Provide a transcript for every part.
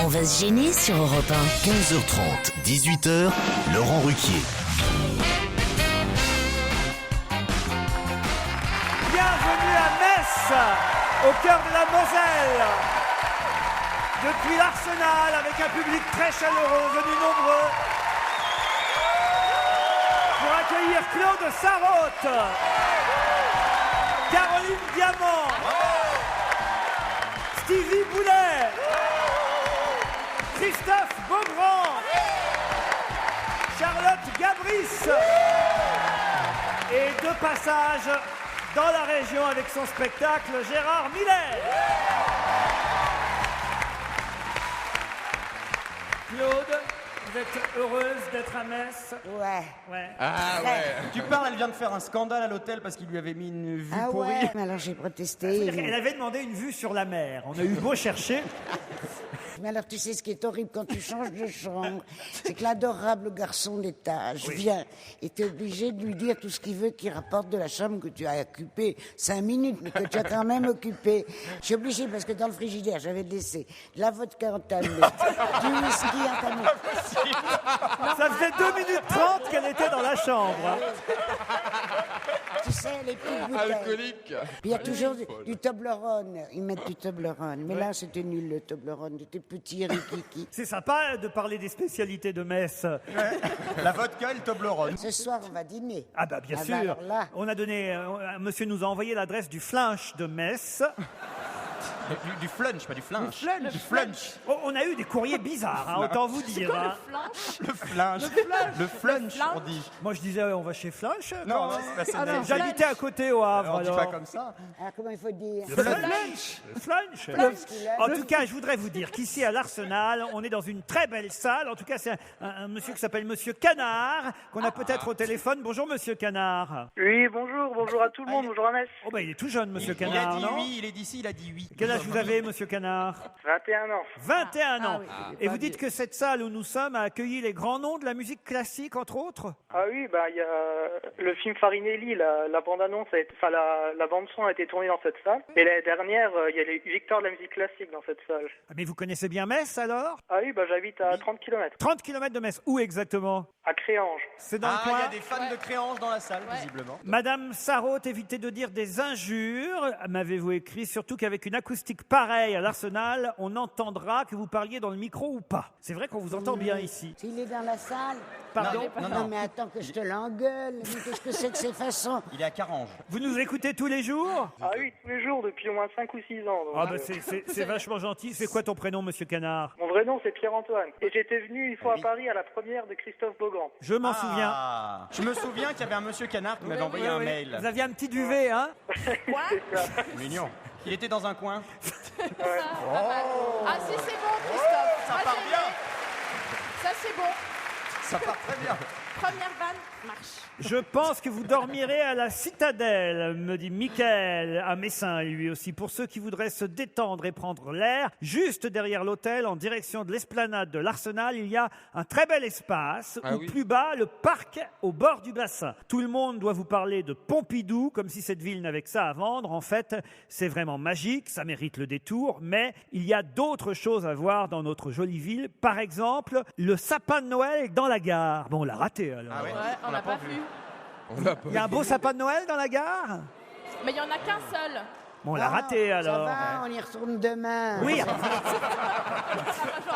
On va se gêner sur Europe 1. 15h30, 18h, Laurent Ruquier. Bienvenue à Metz, au cœur de la Moselle. Depuis l'Arsenal, avec un public très chaleureux, venu nombreux, pour accueillir Claude Sarraute, Caroline Diamant, Stevie Boulet, Christophe Beaugrand, Charlotte Gabris, et de passage dans la région avec son spectacle, Gérard Miller. Claude, vous êtes heureuse d'être à Metz? Ouais. Ah ouais. Tu parles, elle vient de faire un scandale à l'hôtel parce qu'il lui avait mis une vue Ah pourrie. ouais, mais alors j'ai protesté. Elle avait demandé une vue sur la mer. On a eu beau chercher. Mais alors tu sais ce qui est horrible quand tu changes de chambre, c'est que l'adorable garçon d'étage vient et t'es obligé de lui dire tout ce qu'il veut qu'il rapporte de la chambre que tu as occupée 5 minutes, mais que tu as quand même occupée. Je suis obligée parce que dans le frigidaire, j'avais laissé de la vodka entamée, du whisky entamé. Ça faisait 2 minutes 30 qu'elle était dans la chambre. Tu sais, les petites bouteilles. Alcoolique. Puis il y a toujours du Toblerone. Ils mettent du Toblerone. Mais là, c'était nul, le Toblerone. C'était petit, rikiki. C'est sympa de parler des spécialités de Metz. La vodka et le Toblerone. Ce soir, on va dîner. Ah bah bien Ah bah sûr. alors là. On a donné, monsieur nous a envoyé l'adresse du Flinch de Metz. Du flunch, pas du flinch. Du flunch. Oh, on a eu des courriers bizarres, hein, autant vous dire. Hein. Le flinch. Le flunch, on dit. Moi je disais on va chez Flinch. Non, c'est J'habitais à côté au Havre. on dit pas comme ça. Alors, comment il faut dire? Le Flunch. En tout cas, je voudrais vous dire qu'ici à l'Arsenal, on est dans une très belle salle. En tout cas, c'est un monsieur qui s'appelle Monsieur Canard, qu'on a peut-être au téléphone. Bonjour Monsieur Canard. Oui, bonjour à tout le monde, bonjour à Metz. Oh bah il est tout jeune Monsieur Il a Canard, dit non? oui, il est d'ici, il a dit oui. Quel âge vous avez Monsieur Canard? 21 ans. 21 ans. oui. Et vous dites que cette salle où nous sommes a accueilli les grands noms de la musique classique, entre autres? Ah oui, bah il y a le film Farinelli, la bande-annonce, la bande-son a été tournée dans cette salle. Et l'année dernière, il y a les victoires de la musique classique dans cette salle. Ah, mais vous connaissez bien Metz alors? Ah oui, bah j'habite à 30 km, 30 km de Metz. Où exactement? à Créange. C'est dans le Il y coin? a des fans de Créange dans la salle, visiblement. Madame Sarraute, évitez de dire des injures, m'avez-vous écrit, surtout qu'avec une acoustique pareille à l'Arsenal, on entendra que vous parliez dans le micro ou pas. C'est vrai qu'on vous entend bien ici. S'il est dans la salle. Pardon? Non, mais attends que je te l'engueule. Mais qu'est-ce que c'est que ces façons? Il est à Carange. Vous nous écoutez tous les jours? Ah oui, tous les jours, depuis au moins 5 ou 6 ans. Donc, Ah bah c'est vachement gentil. C'est quoi ton prénom, Monsieur Canard? mon vrai nom, c'est Pierre-Antoine. Et j'étais venu une fois à Paris à la première de Christophe Beaugrand. Je m'en souviens. Je me souviens qu'il y avait un monsieur Canard qui m'avait envoyé un mail. Vous aviez un petit duvet, hein? C'est ça. Mignon. Il était dans un coin. Ah si, c'est bon, Christophe. Ça Moi, part j'ai bien. aimé. Ça, c'est bon. Ça part très bien. Première vanne, marche. Je pense que vous dormirez à la Citadelle, me dit Mickaël, à Messin lui aussi, pour ceux qui voudraient se détendre et prendre l'air. Juste derrière l'hôtel, en direction de l'esplanade de l'Arsenal, il y a un très bel espace, où plus bas, le parc au bord du bassin. Tout le monde doit vous parler de Pompidou, comme si cette ville n'avait que ça à vendre. En fait, c'est vraiment magique, ça mérite le détour, mais il y a d'autres choses à voir dans notre jolie ville. Par exemple, le sapin de Noël dans la gare. Bon, on l'a raté alors. Ah ouais. Ouais, on l'a pas vu. Il y a un beau sapin de Noël dans la gare? Mais il y en a qu'un seul. Bon, on l'a raté alors. Ça va, on y retourne demain. Oui,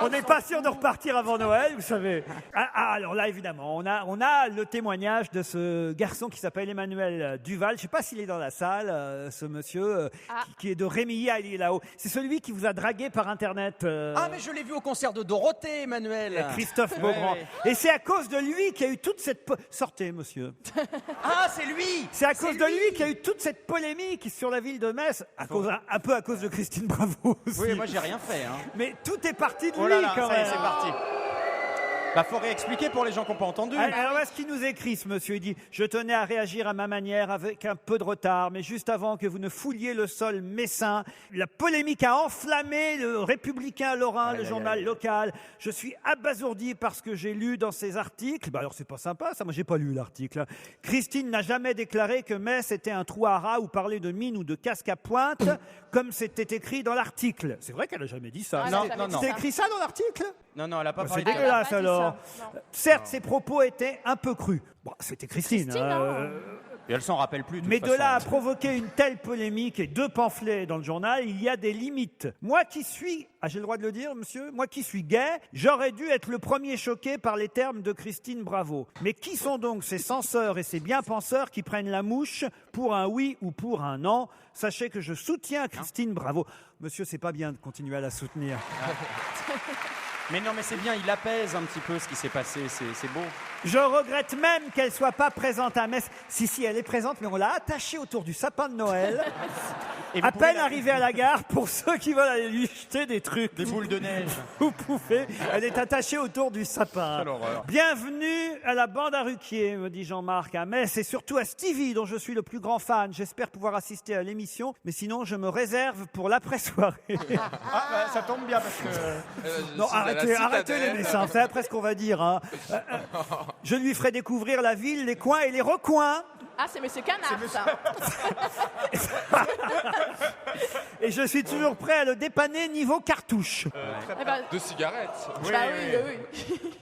on n'est pas sûr de repartir avant Noël, vous savez. Alors là, évidemment, on a le témoignage de ce garçon qui s'appelle Emmanuel Duval. Je ne sais pas s'il est dans la salle, ce monsieur, qui est de Rémilly, il est là-haut. C'est celui qui vous a dragué par Internet. Ah, mais je l'ai vu au concert de Dorothée, Emmanuel. Christophe Beaugrand. Ouais. Et c'est à cause de lui qu'il y a eu toute cette... Sortez, monsieur. Ah, c'est lui. C'est à cause de lui qu'il y a eu toute cette polémique sur la ville de Metz. Un peu à cause de Christine Bravo aussi. Oui, moi j'ai rien fait. Hein. Mais tout est parti de Oh lui là là, quand ça y est, même. c'est parti. Bah, faut réexpliquer pour les gens qui n'ont pas entendu. Alors là, ce qu'il nous écrit, ce monsieur, il dit « Je tenais à réagir à ma manière avec un peu de retard, mais juste avant que vous ne fouliez le sol messin, la polémique a enflammé le Républicain Lorrain, le journal local. Je suis abasourdi parce que j'ai lu dans ces articles... » Bah alors, c'est pas sympa, ça. Moi, j'ai pas lu l'article. « Christine n'a jamais déclaré que Metz était un trou à rats ou parlé de mine ou de casque à pointe, comme c'était écrit dans l'article. » C'est vrai qu'elle a jamais dit ça. Ah, Non, elle a jamais non, dit non. C'est ça. écrit ça dans l'article? Non, non, elle a pas C'est parlé de... dégueulasse Elle a pas dit alors. ça. Non. Certes, ses propos étaient un peu crus. Bon, c'était Christine. Christine, hein. Et elle s'en rappelle plus. Mais de là à provoquer une telle polémique et 2 pamphlets dans le journal, il y a des limites. Moi qui suis, j'ai le droit de le dire, monsieur, moi qui suis gay, j'aurais dû être le premier choqué par les termes de Christine Bravo. Mais qui sont donc ces censeurs et ces bien-penseurs qui prennent la mouche pour un oui ou pour un non? Sachez que je soutiens Christine Bravo. Monsieur, c'est pas bien de continuer à la soutenir. Mais non, mais c'est bien, il apaise un petit peu ce qui s'est passé, c'est beau. Je regrette même qu'elle soit pas présente à Metz. Si, elle est présente, mais on l'a attachée autour du sapin de Noël. Et vous À pouvez peine la- arrivée à la gare, pour ceux qui veulent aller lui jeter des trucs. Des boules de neige. Vous pouvez. Elle est attachée autour du sapin. Quelle horreur. Bienvenue à la bande à Ruquier, me dit Jean-Marc, à Metz, et surtout à Stevie, dont je suis le plus grand fan. J'espère pouvoir assister à l'émission, mais sinon je me réserve pour l'après-soirée. Ah, bah, ça tombe bien parce que... Non, arrêtez les messins, c'est après ce qu'on va dire. Hein. Je lui ferai découvrir la ville, les coins et les recoins. Ah, c'est Monsieur Canard, ça. Et je suis toujours prêt à le dépanner niveau cartouche. Eh ben, De cigarettes. bah oui.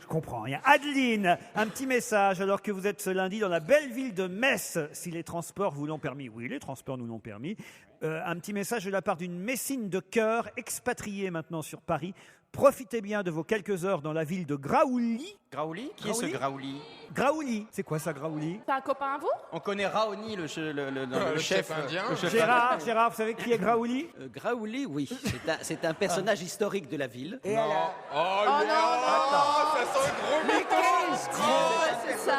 Je comprends rien. Adeline, un petit message alors que vous êtes ce lundi dans la belle ville de Metz, si les transports vous l'ont permis. Oui, les transports nous l'ont permis. Un petit message de la part d'une Messine de cœur, expatriée maintenant sur Paris. Profitez bien de vos quelques heures dans la ville de Graouli. Graouli? Qui est ce Graouli? Graouli, c'est quoi ça, Graouli? C'est un copain à vous? On connaît Raoni, le chef indien. le chef Gérard, vous savez qui est Graouli? Graouli, oui. C'est un personnage historique de la ville. Et alors Oh, non, ça sent le gros mytho. C'est ça.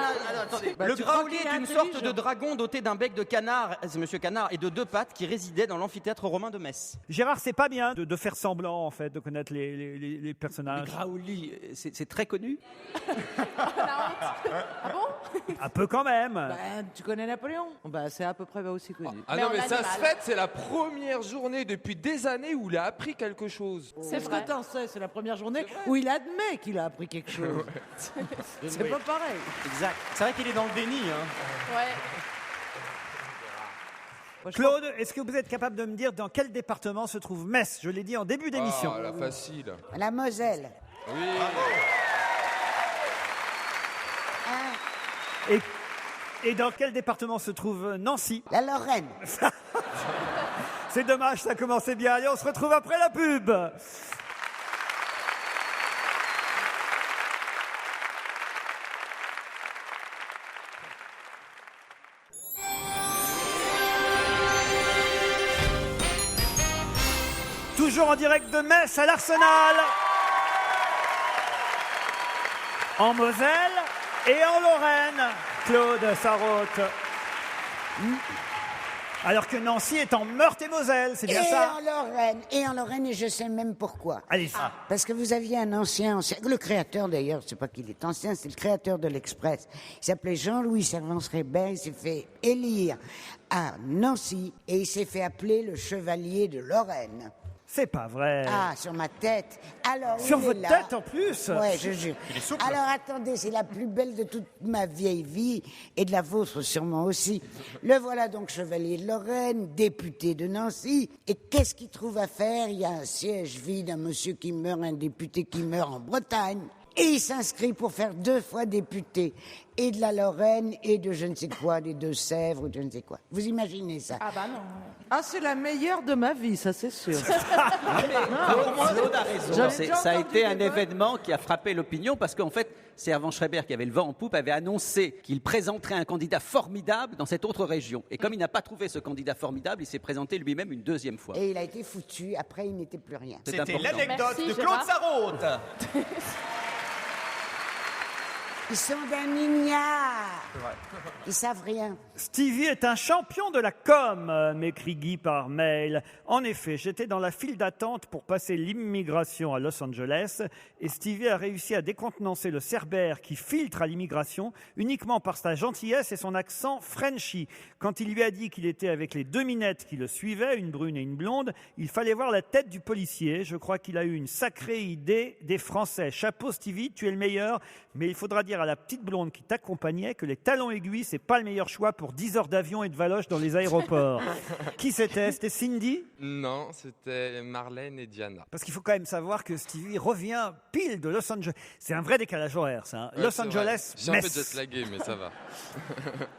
Le Graouli est une sorte de dragon doté d'un bec de canard, c'est Monsieur Canard, et de 2 pattes qui résidait dans l'amphithéâtre romain de Metz. Gérard, c'est pas bien de faire semblant, en fait, de connaître les personnages. Graouli, c'est très connu. La honte. Ah bon? Un peu quand même. Tu connais Napoléon? C'est à peu près aussi connu. Ah Mais non, en mais ça animal. se fête, c'est la première journée depuis des années où il a appris quelque chose. C'est Ce vrai. que t'en sais, c'est la première journée où il admet qu'il a appris quelque chose. C'est pas pareil. Exact. C'est vrai qu'il est dans le déni. Hein. Ouais. Claude, est-ce que vous êtes capable de me dire dans quel département se trouve Metz? Je l'ai dit en début d'émission. Ah, la facile. La Moselle. Oui. Et dans quel département se trouve Nancy? La Lorraine. C'est dommage, ça commençait bien. Allez, on se retrouve après la pub. Toujours en direct de Metz à l'Arsenal, en Moselle et en Lorraine, Claude Sarraute. Alors que Nancy est en Meurthe-et-Moselle, c'est bien ça? Et en Lorraine, et je sais même pourquoi. Allez-y. Parce que vous aviez un ancien, le créateur d'ailleurs, c'est pas qu'il est ancien, c'est le créateur de l'Express. Il s'appelait Jean-Louis Servan-Schreiber, il s'est fait élire à Nancy et il s'est fait appeler le chevalier de Lorraine. C'est pas vrai. Ah, sur ma tête. Alors, Sur il est votre là. tête en plus? Ouais, je jure. Il est souple. Alors attendez, c'est la plus belle de toute ma vieille vie et de la vôtre sûrement aussi. Le voilà donc chevalier de Lorraine, député de Nancy. Et qu'est-ce qu'il trouve à faire? Il y a un siège vide, un monsieur qui meurt, un député qui meurt en Bretagne. Et il s'inscrit pour faire 2 fois député. Et de la Lorraine et de je ne sais quoi, des Deux-Sèvres ou de je ne sais quoi. Vous imaginez ça? Ah bah non. Ah, c'est la meilleure de ma vie, ça c'est sûr. Claude a raison. J'avais déjà Ça a entendu été un des bonnes- événement qui a frappé l'opinion parce qu'en fait, Servan-Schreiber, qui avait le vent en poupe, avait annoncé qu'il présenterait un candidat formidable dans cette autre région. Et comme il n'a pas trouvé ce candidat formidable, il s'est présenté lui-même une 2e fois. Et il a été foutu. Après, il n'était plus rien. C'est C'était important. l'anecdote Merci, de Claude Gérard. Sarraute. Ils sont d'un mignard. Ils savent rien. Stevie est un champion de la com, m'écrit Guy par mail. En effet, j'étais dans la file d'attente pour passer l'immigration à Los Angeles et Stevie a réussi à décontenancer le cerbère qui filtre à l'immigration uniquement par sa gentillesse et son accent Frenchy. Quand il lui a dit qu'il était avec les deux minettes qui le suivaient, une brune et une blonde, il fallait voir la tête du policier. Je crois qu'il a eu une sacrée idée des Français. Chapeau Stevie, tu es le meilleur, mais il faudra dire à la petite blonde qui t'accompagnait que les talons aiguilles, c'est pas le meilleur choix pour 10 heures d'avion et de valoche dans les aéroports. Qui c'était? C'était Cindy? Non, c'était Marlène et Diana. Parce qu'il faut quand même savoir que Stevie revient pile de Los Angeles. C'est un vrai décalage horaire, ça. Hein. Ouais, Los c'est Angeles, vrai. J'ai un peu Metz. jetlagué, mais ça va.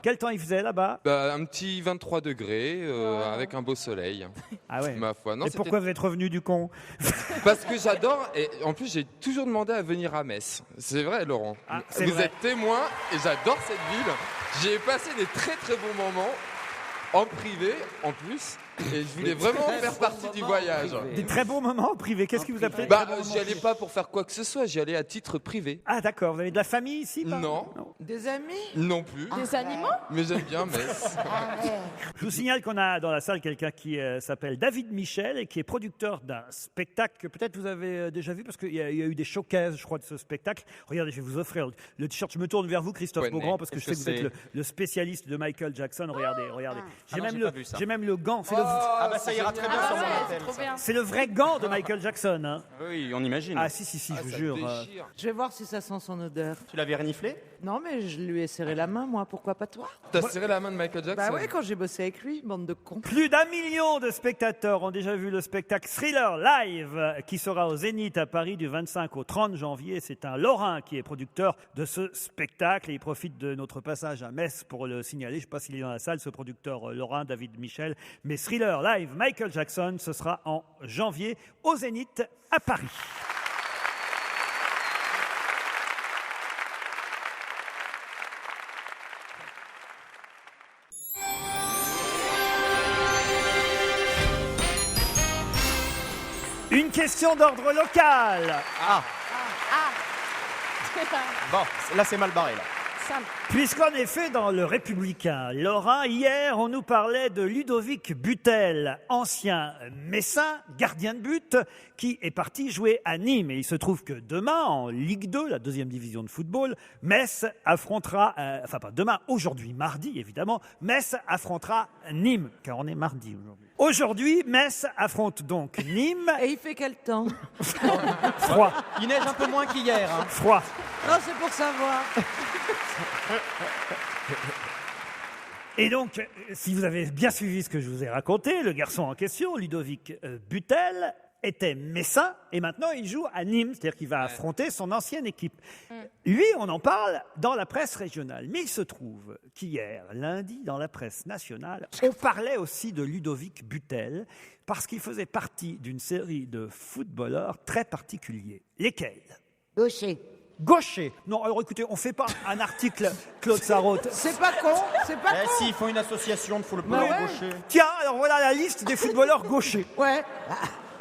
Quel temps il faisait là-bas? Un petit 23 degrés, avec un beau soleil. Ah ouais. Ma foi. Non, Et pourquoi vous êtes revenu du con? Parce que j'adore, et en plus j'ai toujours demandé à venir à Metz. C'est vrai, Laurent. Ah, c'est vous vrai. êtes témoin, et j'adore cette ville. J'ai passé des très très bons moments, en privé en plus, et je voulais vraiment faire partie du voyage. Des très bons moments privés. Qu'est-ce qui vous a fait? J'y allais pas pour faire quoi que ce soit, j'y allais à titre privé. Ah d'accord, vous avez de la famille ici? Non. Des amis? Non plus. Des animaux? Mais j'aime bien Metz. Je vous signale qu'on a dans la salle quelqu'un qui s'appelle David Michel et qui est producteur d'un spectacle que peut-être vous avez déjà vu parce qu'il y a eu des showcases, je crois, de ce spectacle. Regardez, je vais vous offrir le t-shirt. Je me tourne vers vous, Christophe Ouais, Beaugrand, parce que je sais que vous êtes le spécialiste de Michael Jackson. Regardez. Ah non, j'ai pas vu ça. J'ai même le gant. C'est Ah bah ça ira très bien sur mon c'est hôtel. trop bien. c'est le vrai gant de Michael Jackson. Hein. Oui, on imagine. Ah si, je vous Ça jure. déchire. Je vais voir si ça sent son odeur. Tu l'avais reniflé? Non, mais je lui ai serré la main, moi. Pourquoi pas toi? T'as serré la main de Michael Jackson? Bah ouais, quand j'ai bossé avec lui, bande de cons. Plus d'1 million de spectateurs ont déjà vu le spectacle Thriller Live qui sera au Zénith à Paris du 25 au 30 janvier. C'est un Lorrain qui est producteur de ce spectacle et il profite de notre passage à Metz pour le signaler. Je ne sais pas s'il est dans la salle, ce producteur lorrain, David Michel. Mais Thriller Live, Michael Jackson, ce sera en janvier au Zénith à Paris. Une question d'ordre local. Bon, là c'est mal barré là. Simple. Puisqu'en effet, dans le Républicain Lorrain, hier, on nous parlait de Ludovic Butel, ancien messin, gardien de but, qui est parti jouer à Nîmes. Et il se trouve que demain, en Ligue 2, la deuxième division de football, Metz affrontera, demain, aujourd'hui, mardi, évidemment, Metz affrontera Nîmes, car on est mardi aujourd'hui. Aujourd'hui, Metz affronte donc Nîmes. Et il fait quel temps? Froid, Il neige un peu moins qu'hier. Hein. froid. Non, c'est pour savoir. Et donc, si vous avez bien suivi ce que je vous ai raconté, le garçon en question, Ludovic Butel, était messin et maintenant il joue à Nîmes, c'est-à-dire qu'il va affronter son ancienne équipe. Lui, on en parle dans la presse régionale, mais il se trouve qu'hier, lundi, dans la presse nationale, on parlait aussi de Ludovic Butel parce qu'il faisait partie d'une série de footballeurs très particuliers. Lesquels? Gaucher. Gaucher. Non, alors écoutez, on ne fait pas un article, Claude Sarraute. C'est pas con, c'est pas con. Si, ils font une association de football Bah ouais. gaucher. Tiens, alors voilà la liste des footballeurs gauchers. Ouais.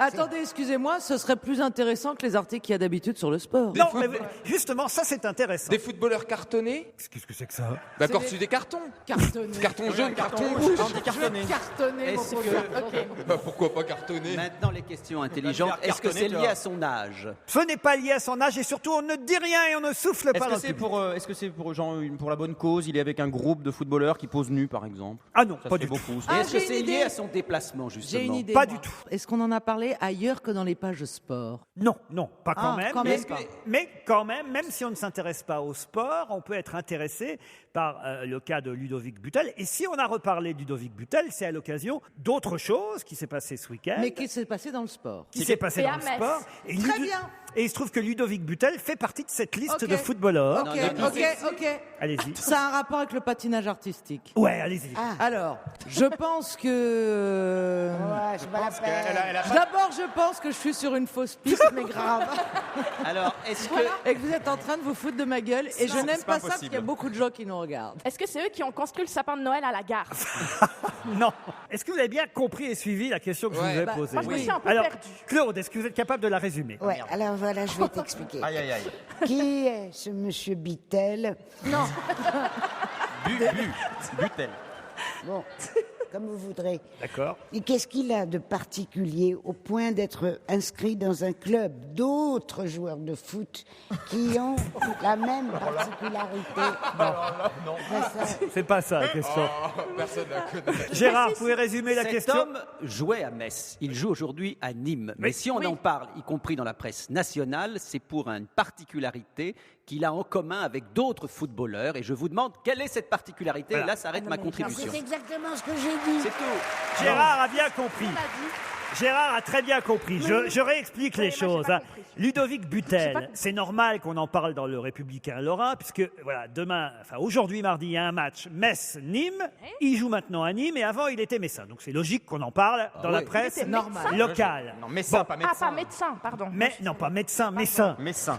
Attendez, excusez-moi, ce serait plus intéressant que les articles qu'il y a d'habitude sur le sport. Non, mais justement, ça c'est intéressant. Des footballeurs cartonnés? Qu'est-ce que c'est que ça? D'accord, des- c'est des cartons. Cartonné. Carton jaune, carton rouge. Cartonné. Cartonné, mon Est-ce pauvre. que- Ok. Bah, pourquoi pas cartonné? Maintenant, les questions intelligentes. faire Est-ce que cartonner, c'est tu lié vois. à son âge? Ce n'est pas lié à son âge et surtout on ne dit rien et on ne souffle pas dans le public. Est-ce que c'est pour pour la bonne cause? Il est avec un groupe de footballeurs qui posent nus, par exemple. Ah non, Ça pas se du fait tout. beaucoup. Ah, Et est-ce que j'ai c'est une lié idée. à son déplacement, justement? J'ai une idée. Pas moi. du tout. Est-ce qu'on en a parlé ailleurs que dans les pages sport? Non, pas quand Ah, même. quand mais, même pas. mais quand même si on ne s'intéresse pas au sport, on peut être intéressé par le cas de Ludovic Butel. Et si on a reparlé de Ludovic Butel, c'est à l'occasion d'autre chose qui s'est passé ce week-end. Mais qu'est-ce qui s'est passé dans le sport? Qui s'est passé Et dans à le Metz. sport. Et Très bien. Et il se trouve que Ludovic Butel fait partie de cette liste Ok. de footballeurs. Ok, Non, ok. Allez-y. Ça a un rapport avec le patinage artistique. Ouais, allez-y. Alors, je pense que... Ouais, c'est pas la peine. D'abord, je pense que je suis sur une fausse piste, mais grave. Alors, est-ce que... Et que vous êtes en train de vous foutre de ma gueule. Et je Non, n'aime c'est pas pas ça parce qu'il y a possible. beaucoup de gens qui nous regardent. Est-ce que c'est eux qui ont construit le sapin de Noël à la gare? Non. Est-ce que vous avez bien compris et suivi la question que je Ouais. vous ai Bah, posée? moi, je me suis un peu Alors, perdue. Claude, est-ce que vous êtes capable de la résumer? Ouais, alors voilà, je vais t'expliquer. Aïe, aïe, aïe. Qui est ce monsieur Bittel? Non. Butel. Bon, comme vous voudrez. D'accord. Et qu'est-ce qu'il a de particulier au point d'être inscrit dans un club d'autres joueurs de foot qui ont la même particularité? Non. C'est pas ça la question. Personne la connaît. Gérard, vous pouvez résumer la Cet question? homme jouait à Metz. Il joue aujourd'hui à Nîmes. Mais si on en parle, y compris dans la presse nationale, c'est pour une particularité qu'il a en commun avec d'autres footballeurs. Et je vous demande quelle est cette particularité. Voilà. Et là s'arrête ma contribution. C'est exactement ce que j'ai dit. C'est tout. Gérard a bien compris. Gérard a très bien compris. Je réexplique les choses. pas hein. compris. Ludovic J'ai pas Butel, compris. c'est normal qu'on en parle dans le Républicain Lorrain, puisque voilà, aujourd'hui mardi, il y a un match Metz-Nîmes. Il joue maintenant à Nîmes et avant il était messin. Donc c'est logique qu'on en parle dans la oui. presse Il était normal. locale. Non, médecin, pas Ah, médecin. pas médecin, pardon. Mais non, pas médecin, messin. Médecin.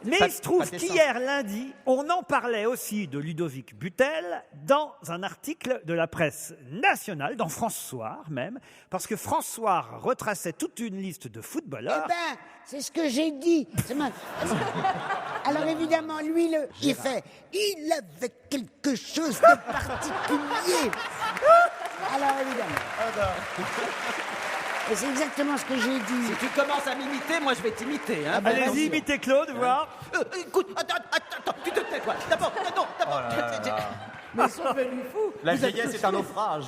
Mais il se trouve qu'hier lundi, on en parlait aussi de Ludovic Butel dans un article de la presse nationale, dans France Soir même, parce que France Soir retraçait toute une liste de Eh footballeurs. ben, c'est ce que j'ai dit. Alors évidemment, lui, il avait quelque chose de particulier. Alors évidemment. Et c'est exactement ce que j'ai dit. Si tu commences à m'imiter, moi je vais t'imiter. Hein. Allez-y, imitez Claude, voir. Écoute, attends, tu te tais, toi. D'abord. Mais ils sont devenus fous. La vieillesse est un naufrage.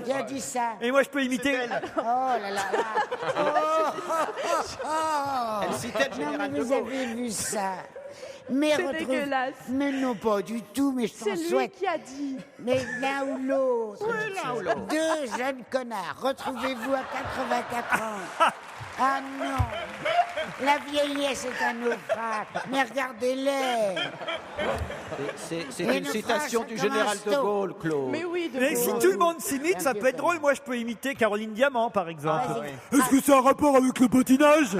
Qui a dit ça? Et moi, je peux imiter. Oh là là là. Elle citait le Non, général mais de vous Gaulle. avez vu ça? Mais C'est dégueulasse. Mais non, pas du tout, mais je C'est t'en lui souhaite. qui a dit. Mais l'un ou l'autre. l'un ou l'autre. Deux jeunes connards. Retrouvez-vous à 84 ans. Ah non. La vieillesse est un naufrage. Mais regardez-les. C'est Et une le citation phrase du comme un général de sto. Gaulle, Claude. Mais oui, de Mais si Gaulle. tout le monde s'imite, ça peut être drôle. Moi, je peux imiter Caroline Diamant, par exemple. Vas-y. Est-ce que c'est un rapport avec le patinage?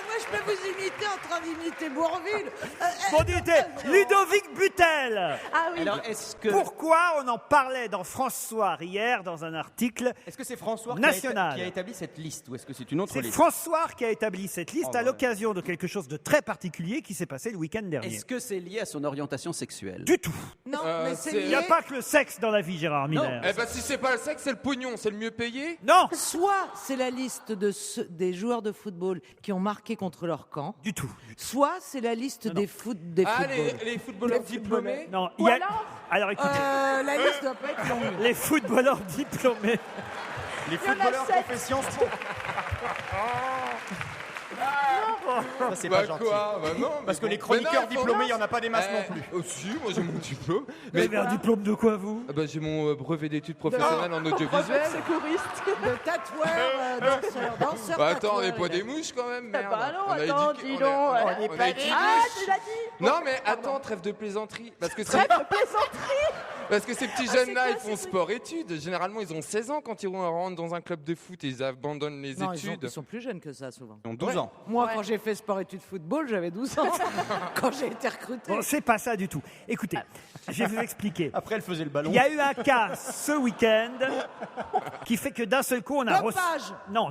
Moi, je peux vous imiter en train d'imiter Bourville. Bon, dites, Ludovic Butel. Ah oui. Alors, est-ce que... Pourquoi on en parlait dans France Soir hier dans un article? Est-ce que c'est François National. qui a établi cette liste ou est-ce que c'est une autre C'est liste? France Soir qui a établi cette liste Oh, à ouais. l'occasion de quelque chose de très particulier qui s'est passé le week-end dernier. Est-ce que c'est lié à son orientation sexuelle? Du tout. Non, mais c'est c'est- Il n'y a lié. pas que le sexe dans la vie, Gérard Miller. Eh ben si c'est pas le sexe, c'est le pognon, c'est le mieux payé. Non, Soit c'est la liste des joueurs de football qui ont marqué contre leur camp, du tout. soit c'est la liste des Ah, footballeurs. les footballeurs diplômés. Non, Ou il y a- alors Alors écoutez, La liste doit pas être longue. les footballeurs diplômés. Les y en a footballeurs 7. profession sport. Ça, c'est Bah pas gentil. quoi Bah non. Parce mais que bon. les chroniqueurs Mais non, diplômés, il n'y en a pas des masses Eh, non plus. Si, moi j'ai mon diplôme. Vous avez un diplôme de quoi, vous? Ah bah, j'ai mon brevet d'études professionnelles en audiovisuel. Secouriste. De tatoueur, danseur, Bah attends, on n'est tatoueur, pas des mouches quand même, merde. Bah non, On a attends, éduqué- dis on a- donc. on a- On on n'est a pas étudié- des Ah, tu l'as dit. Non mais attends, trêve de plaisanterie. Parce que Trêve de plaisanterie. Parce que ces petits Ah, jeunes-là, c'est ils quoi, font ces trucs sport-études. Généralement, ils ont 16 ans quand ils rentrent dans un club de foot et ils abandonnent les Non, études. ils sont plus jeunes que ça, souvent. Ils ont 12 ans. Moi, quand j'ai fait sport études football, j'avais 12 ans. Quand j'ai été recruté. Bon, c'est pas ça du tout. Écoutez, je vais vous expliquer. Après, elle faisait le ballon. Il y a eu un cas ce week-end qui fait que d'un seul coup, on a Dopage. Non.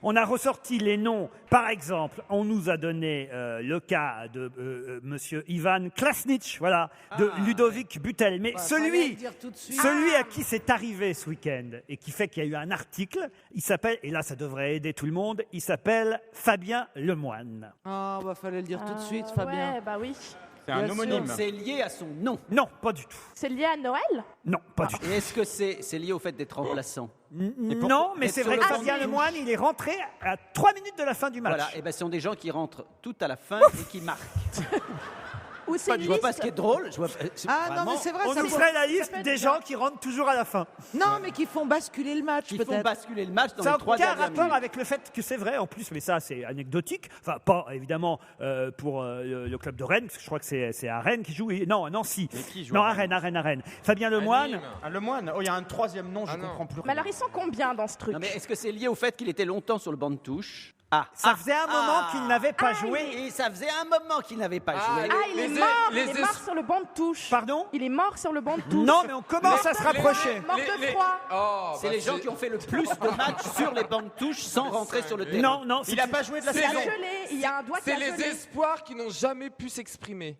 On a ressorti les noms. Par exemple, on nous a donné le cas de Monsieur Ivan Klasnic, voilà, de Ludovic Butel. Mais fallait le dire tout de suite. celui à qui c'est arrivé ce week-end et qui fait qu'il y a eu un article, il s'appelle, et là ça devrait aider tout le monde, il s'appelle Fabien Lemoine. Ah, bah, fallait le dire tout de suite, Fabien. Ouais, bah oui. C'est un Bien homonyme. C'est lié à son nom. Non, pas du tout. C'est lié à Noël. Non, pas du tout. Et est-ce que c'est lié au fait d'être remplaçant? Non, mais être c'est sur vrai le que banc Fabien de touche. Lemoine, il est rentré à 3 minutes de la fin du match. Voilà, et ben ce sont des gens qui rentrent tout à la fin et qui marquent. Ou c'est une Je vois pas ce liste. qui est drôle. Ah non, mais c'est vrai, On ça nous peut- ferait la ça liste peut être des bien. gens qui rentrent toujours à la fin. Non, mais qui font basculer le match, Qui font peut-être. basculer le match dans Ça les n'a 3 aucun dernières rapport minutes. avec le fait que c'est vrai en plus, mais ça c'est anecdotique. Enfin, pas évidemment pour le club de Rennes, parce que je crois que c'est à Rennes qui joue. Non, à Nancy. Mais qui joue Non, à à Rennes. Fabien Lemoine. Nîmes. Ah, le moine. Oh, il y a un troisième nom, je Ah, non. comprends plus Mais rien. alors ils sont combien dans ce truc? Non, mais est-ce que c'est lié au fait qu'il était longtemps sur le banc de touche? Ça faisait un moment qu'il n'avait pas joué. Et ça faisait un moment qu'il n'avait pas joué. Il est mort. Il est mort sur le banc de touche. Pardon? Il est mort sur le banc de touche. Non, mais on commence à se rapprocher. Mort de froid. C'est les gens qui ont fait le plus de matchs sur les bancs de touche sans rentrer sur le terrain. Non, Il n'a pas joué de la Il a saison. gelé. Il y a un doigt qui C'est a les gelé. espoirs qui n'ont jamais pu s'exprimer.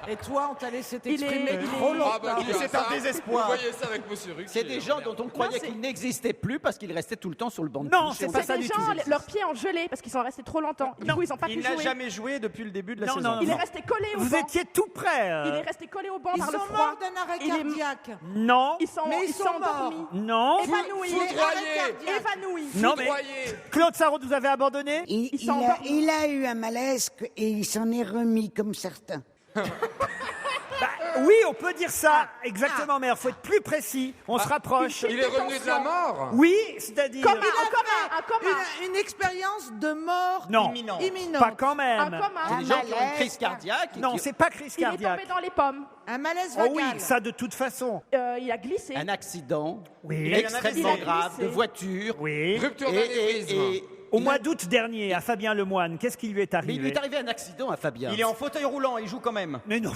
Et toi, on t'a laissé Il est- t'exprimer il est- trop longtemps. Ah bah oui, C'est ça, un désespoir. Vous voyez ça avec Monsieur Ruquier. C'est des gens dont on croyait qu'ils n'existaient plus parce qu'ils restaient tout le temps sur le banc de Non, touche. c'est Et on pas sait ça C'est des du tout. gens, leurs pieds ont gelé parce qu'ils sont restés trop longtemps. Du coup, ils n'ont pas pu Il n'a jouer. jamais joué depuis le début de la Non, saison. non, Il est resté collé au Vous banc. étiez tout près. Il est resté collé au banc Ils par le sont froid. morts d'un arrêt Il est- cardiaque. Non, Ils sont Mais ils sont endormis. non, Évanouis. Foudroyé. Évanouis. non, mais Foudroyé. Claude Sarraute, vous avez abandonné? Il a eu un malaise et il s'en est remis comme certains. Bah, oui, on peut dire ça, exactement, mais il faut être plus précis. On se rapproche. Il est revenu de la mort. Oui, c'est-à-dire. Comme un coma. Une expérience de mort Non, imminente. pas quand Un même. coma. C'est des gens qui ont une crise cardiaque. et Non, qui- c'est pas crise Il est cardiaque. tombé dans les pommes. Un malaise Oh vagal. oui, ça de toute façon. Il a glissé. Un accident Oui. extrêmement Il a grave de glissé. voiture. Oui. Rupture d'anévrisme. Au mois d'août dernier, à Fabien Lemoine, qu'est-ce qui lui est Mais il lui arrivé? est arrivé un accident à Fabien. Il est en fauteuil roulant, il joue quand même. Mais non.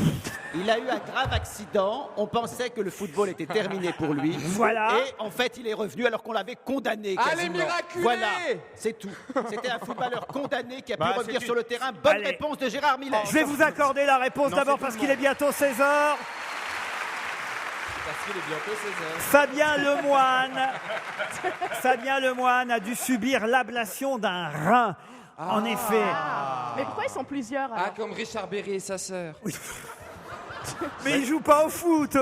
Il a eu un grave accident. On pensait que le football était terminé pour lui. Voilà. Et en fait, il est revenu alors qu'on l'avait condamné. Allez, quasiment. miraculé. Voilà, c'est tout. C'était un footballeur condamné qui a pu Bah, revenir c'est sur le terrain. Bonne Allez. réponse de Gérard Miller. Je vais vous accorder la réponse Non, d'abord c'est parce tout qu'il le est bientôt 16h. Parce qu'il est bientôt 16h. Fabien Lemoine a dû subir l'ablation d'un rein. En effet. Mais pourquoi ils sont plusieurs Ah, alors comme Richard Berry et sa sœur. Mais il joue pas au foot.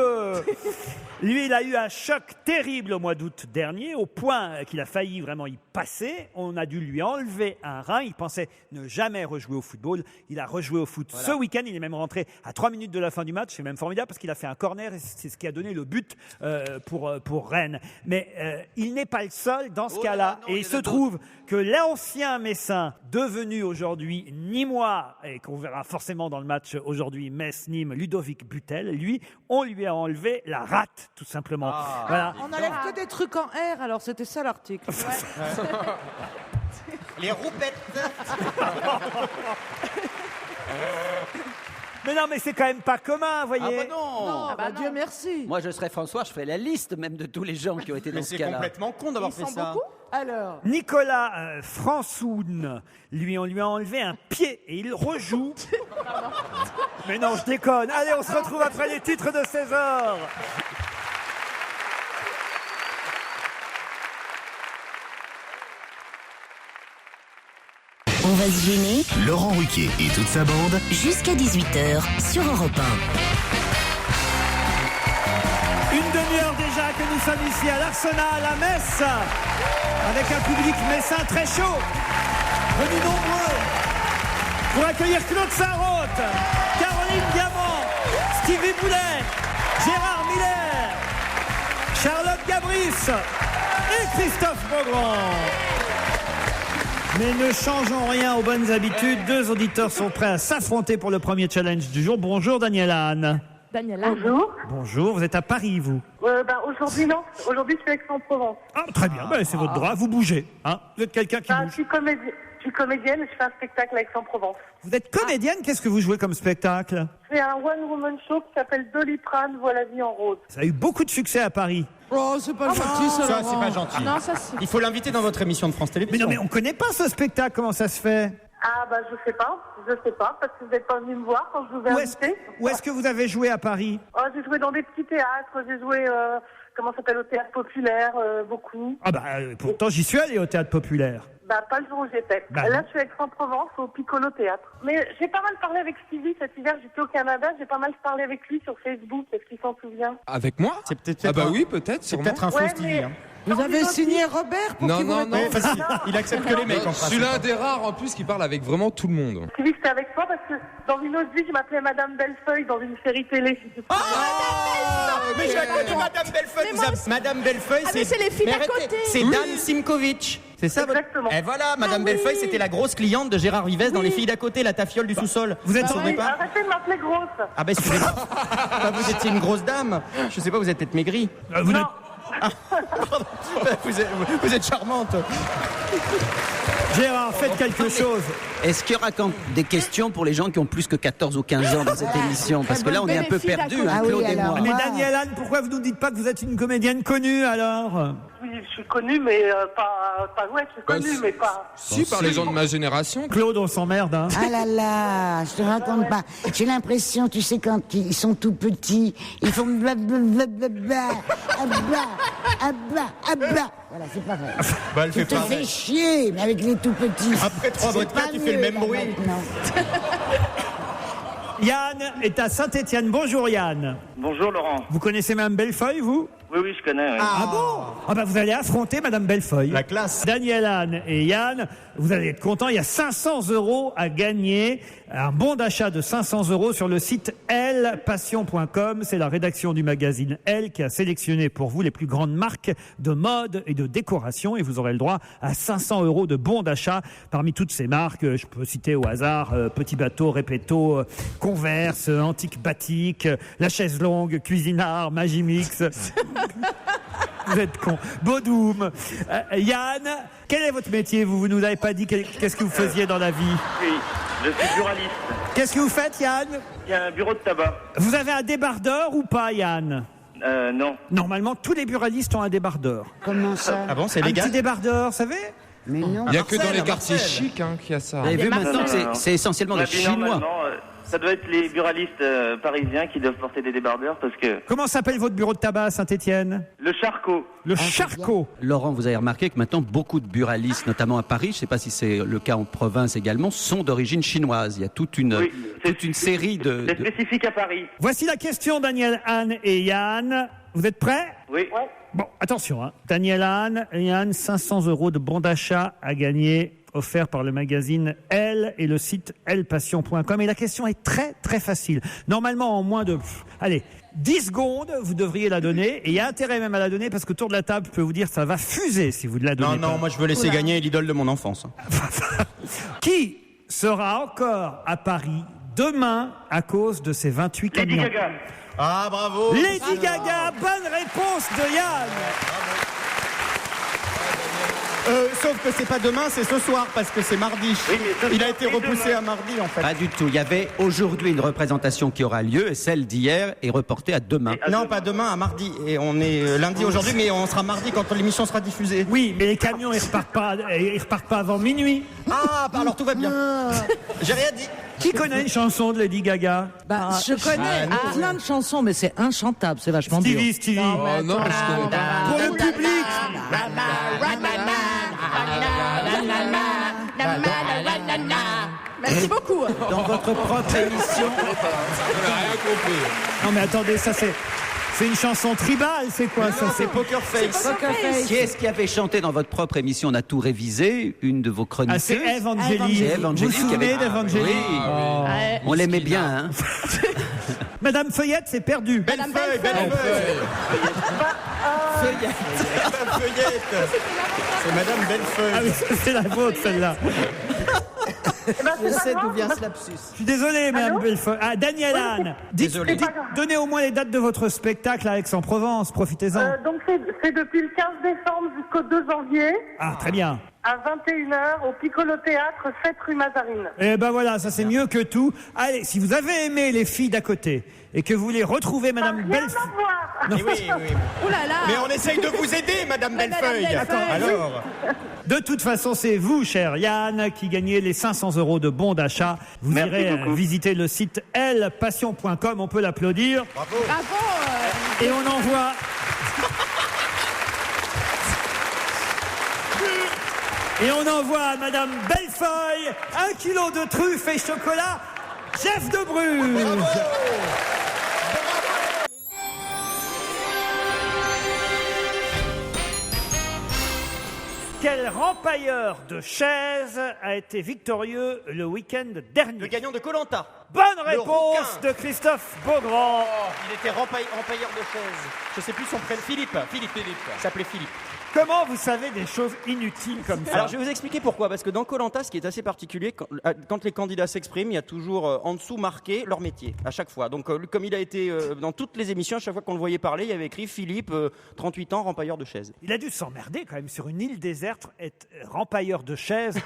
Lui, il a eu un choc terrible au mois d'août dernier, au point qu'il a failli vraiment y passer. On a dû lui enlever un rein. Il pensait ne jamais rejouer au football. Il a rejoué au foot ce week-end. Il est même rentré à 3 minutes de la fin du match. C'est même formidable parce qu'il a fait un corner et c'est ce qui a donné le but pour Rennes. Mais il n'est pas le seul dans ce Oh là cas-là. là, non, Et il y il en se a trouve que l'ancien Messin, devenu aujourd'hui Nîmois, et qu'on verra forcément dans le match aujourd'hui Metz-Nîmes, Ludovic Butel, lui, on lui a enlevé la rate, tout simplement. Voilà. On n'enlève que des trucs en R, alors c'était ça l'article. Les roupettes. Mais non, mais c'est quand même pas commun, vous voyez. Ah bah non. Non, bah Dieu merci. Moi, je serais François, je ferais la liste même de tous les gens qui ont été dans Mais ce c'est cas-là. complètement con d'avoir Ils fait sont ça. beaucoup. Alors, Nicolas Françoun, lui, on lui a enlevé un pied et il rejoue. Mais non, je déconne. Allez, on se retrouve après les titres de 16h. On va se gêner Laurent Ruquier et toute sa bande. jusqu'à 18h sur Europe 1. Une demi-heure déjà que nous sommes ici à l'Arsenal, à Metz, avec un public messin très chaud, venu nombreux, pour accueillir Claude Sarraute, Caroline Diamant, Stevie Boulet, Gérard Miller, Charlotte Gabris et Christophe Beaugrand. Mais ne changeons rien aux bonnes habitudes. Deux auditeurs sont prêts à s'affronter pour le premier challenge du jour. Bonjour Daniel Anne. Daniela. Bonjour. Bonjour, vous êtes à Paris, vous? Aujourd'hui, non. Aujourd'hui, je suis à Aix-en-Provence. Ah, très bien, ben, c'est votre droit, vous bougez. Hein, vous êtes quelqu'un qui Je bouge. suis comédienne et je fais un spectacle à Aix-en-Provence. Vous êtes comédienne, qu'est-ce que vous jouez comme spectacle? C'est un one-woman show qui s'appelle Doliprane, Voit la vie en rose. Ça a eu beaucoup de succès à Paris. oh, c'est pas gentil ça. Ça, c'est Laurent. pas gentil. Non, ça c'est. Il faut l'inviter dans votre émission de France Mais Télévisions. non, mais on connaît pas ce spectacle, comment ça se fait? Ah, bah, je sais pas, parce que vous n'êtes pas venu me voir quand je vous ai Où est-ce invité. que vous avez joué à Paris? Oh, j'ai joué dans des petits théâtres, j'ai joué, comment ça s'appelle, au théâtre populaire, beaucoup. Ah bah, pourtant j'y suis allé au Théâtre Populaire. Bah, pas le jour où j'étais. Bah, Là, non. je suis à Aix-en-Provence, au Piccolo Théâtre. Mais j'ai pas mal parlé avec Stevie cet hiver, j'étais au Canada, j'ai pas mal parlé avec lui sur Facebook, est-ce qu'il s'en souvient? Avec moi? C'est peut-être Ah bah un- oui, peut-être, C'est sûrement. peut-être un faux Ouais, Stevie. mais- hein. Vous avez signé Robert pour Non, qu'il vous non, réponde non. Ouais, facile. Il accepte que les mecs en Je suis principe. l'un des rares en plus qui parle avec vraiment tout le monde. Stevie, c'était avec toi parce que dans une autre vie, je m'appelais Madame Bellefeuille dans une série télé. Si tu te souviens. Mais je la connais, Madame Bellefeuille. Mais moi Vous avez- Madame Bellefeuille, Ah, mais c'est les filles Mais d'à arrêtez, côté. C'est Dan Simkovic. C'est ça votre... Exactement. Et voilà, Madame oui. Bellefeuille, c'était la grosse cliente de Gérard Vives dans Les filles d'à côté, la tafiole du sous-sol. Vous êtes Vous sur- savez pas Arrêtez de m'appeler grosse. Ah bah excusez-moi. Bah, vous étiez une grosse dame. Je sais pas, vous êtes peut-être maigrie. Vous Non. n'êtes- Vous êtes charmante. Gérard, faites quelque chose. Est-ce qu'il y aura des questions pour les gens qui ont plus que 14 ou 15 ans dans cette émission? Parce que là, on est un peu perdus, hein, Claude et moi. Mais Daniel Anne, pourquoi vous ne nous dites pas que vous êtes une comédienne connue, alors? Oui, je suis connue, mais pas ouais, je suis connue, mais pas... Si, par les gens de ma génération. Claude, on s'emmerde, hein. Ah là là, je te raconte pas. J'ai l'impression, tu sais, quand ils sont tout petits, ils font blablabla, abba. Voilà, c'est pas vrai. Bah, elle Tu te fais chier, mais avec les tout petits. Après 3 C'est vodkas, pas tu fais le mieux, même là, bruit. maintenant. Yann est à Saint-Étienne. Bonjour Yann. Bonjour Laurent. Vous connaissez Mme Bellefeuille, vous? Oui, je connais. Oui. Ah bon? Ah bah vous allez affronter Mme Bellefeuille. La classe. Daniel Anne et Yann, vous allez être contents. Il y a 500 € à gagner. Un bon d'achat de 500 € sur le site elpassion.com. C'est la rédaction du magazine Elle qui a sélectionné pour vous les plus grandes marques de mode et de décoration. Et vous aurez le droit à 500 € de bons d'achat parmi toutes ces marques. Je peux citer au hasard Petit Bateau, Repetto, Converse, Antique Batik, La Chaise Longue, Cuisinart, Magimix. Vous êtes con. Bodoum. Yann, quel est votre métier? Vous nous avez pas dit qu'est-ce que vous faisiez dans la vie? Oui, je suis buraliste. Qu'est-ce que vous faites, Yann? Il y a un bureau de tabac. Vous avez un débardeur ou pas, Yann? Non. Normalement, tous les buralistes ont un débardeur. Comment ça? Ah bon, c'est Un légal? petit débardeur, vous savez? Mais non. Il n'y a que dans les Marcel. quartiers chics qu'il y a ça. Vous avez vu, Marcel. maintenant, Non. c'est essentiellement On a des dit Chinois. normalement, ça doit être les buralistes parisiens qui doivent porter des débardeurs parce que... Comment s'appelle votre bureau de tabac à Saint-Étienne? Le charcot. Le Charcot. Laurent, vous avez remarqué que maintenant, beaucoup de buralistes, notamment à Paris, je ne sais pas si c'est le cas en province également, sont d'origine chinoise. Il y a toute une série de... C'est spécifique à Paris. Voici la question, Daniel, Anne et Yann. Vous êtes prêts? Oui. Bon, attention, hein. Daniel Anne et Yann, 500 € de bons d'achat à gagner, offert par le magazine Elle et le site elpassion.com. Et la question est très, très facile. Normalement, en moins de, 10 secondes, vous devriez la donner. Et il y a intérêt même à la donner parce que autour de la table, je peux vous dire, ça va fuser si vous ne la donnez pas. Non, moi je veux laisser gagner l'idole de mon enfance. Qui sera encore à Paris demain à cause de ces 28 Lady camions? Gaga. Ah, bravo. Lady Gaga, bonne réponse de Yann. Sauf que c'est pas demain, c'est ce soir parce que c'est mardi. Oui, mais ce Il a soir, été c'est repoussé demain. à mardi en fait. Pas du tout. Il y avait aujourd'hui une représentation qui aura lieu et celle d'hier est reportée à demain. À Non, demain. pas demain, à mardi. Et on est lundi aujourd'hui, mais on sera mardi quand l'émission sera diffusée. Oui, mais les camions, ils repartent pas avant minuit. Ah, bah alors tout va bien. J'ai rien dit. Qui connaît une chanson de Lady Gaga? Bah, je connais plein de chansons, mais c'est inchantable, c'est vachement dur. Stevie. Oh non, je connais pas. Pour le public. Merci beaucoup. Dans votre propre émission. On n'a rien compris. Non mais attendez, ça c'est une chanson tribale, c'est quoi ça? C'est Poker Face. Qui est-ce qui avait chanté dans votre propre émission? On a tout révisé. Une de vos chroniqueuses. Ah, c'est Ève Angéli. C'est Ève Vous Angéli vous qui souvenez avait- d'Ève Angéli? Oui. Ouais. On l'aimait bien, hein. Madame Feuillette, c'est perdu. Madame Bellefeuille, Bellefeuille. Bellefeuille. Madame Feuillette. C'est Madame Bellefeuille. Ah oui, c'est la vôtre celle-là. Je sais d'où vient ce lapsus. Je suis désolé, Madame Bellefeuille. Ah, Daniel Anne. Désolé. Donnez au moins les dates de votre spectacle à Aix-en-Provence. Profitez-en. Donc c'est depuis le 15 décembre jusqu'au 2 janvier, Ah, très bien. à 21h, au Piccolo Théâtre, 7 rue Mazarine. Eh ben voilà, ça c'est mieux que tout. Allez, si vous avez aimé les filles d'à côté et que vous voulez retrouver Madame Rien Bellefeuille. à voir. Oui, oui. Ouh là là. Mais on essaye de vous aider, Madame Madame Bellefeuille. Bellefeuille. Alors. De toute façon, c'est vous, cher Yann, qui gagnez les 500 € de bons d'achat. Vous Merci irez beaucoup. visiter le site elpassion.com. On peut l'applaudir. Bravo. Et on envoie. Et on envoie à Madame Bellefeuille 1 kilo de truffes et chocolat Jeff de Bruges. Quel rempailleur de chaises a été victorieux le week-end dernier? Le gagnant de Koh-Lanta. Bonne réponse de Christophe Beaugrand. Il était rempailleur de chaises. Je sais plus son prénom. Philippe. Il s'appelait Philippe. Comment vous savez des choses inutiles comme ça? Alors je vais vous expliquer pourquoi. Parce que dans Koh-Lanta, ce qui est assez particulier, quand les candidats s'expriment, il y a toujours en dessous marqué leur métier, à chaque fois. Donc comme il a été dans toutes les émissions, à chaque fois qu'on le voyait parler, il y avait écrit Philippe, 38 ans, rempailleur de chaises. Il a dû s'emmerder quand même sur une île déserte, être rempailleur de chaises.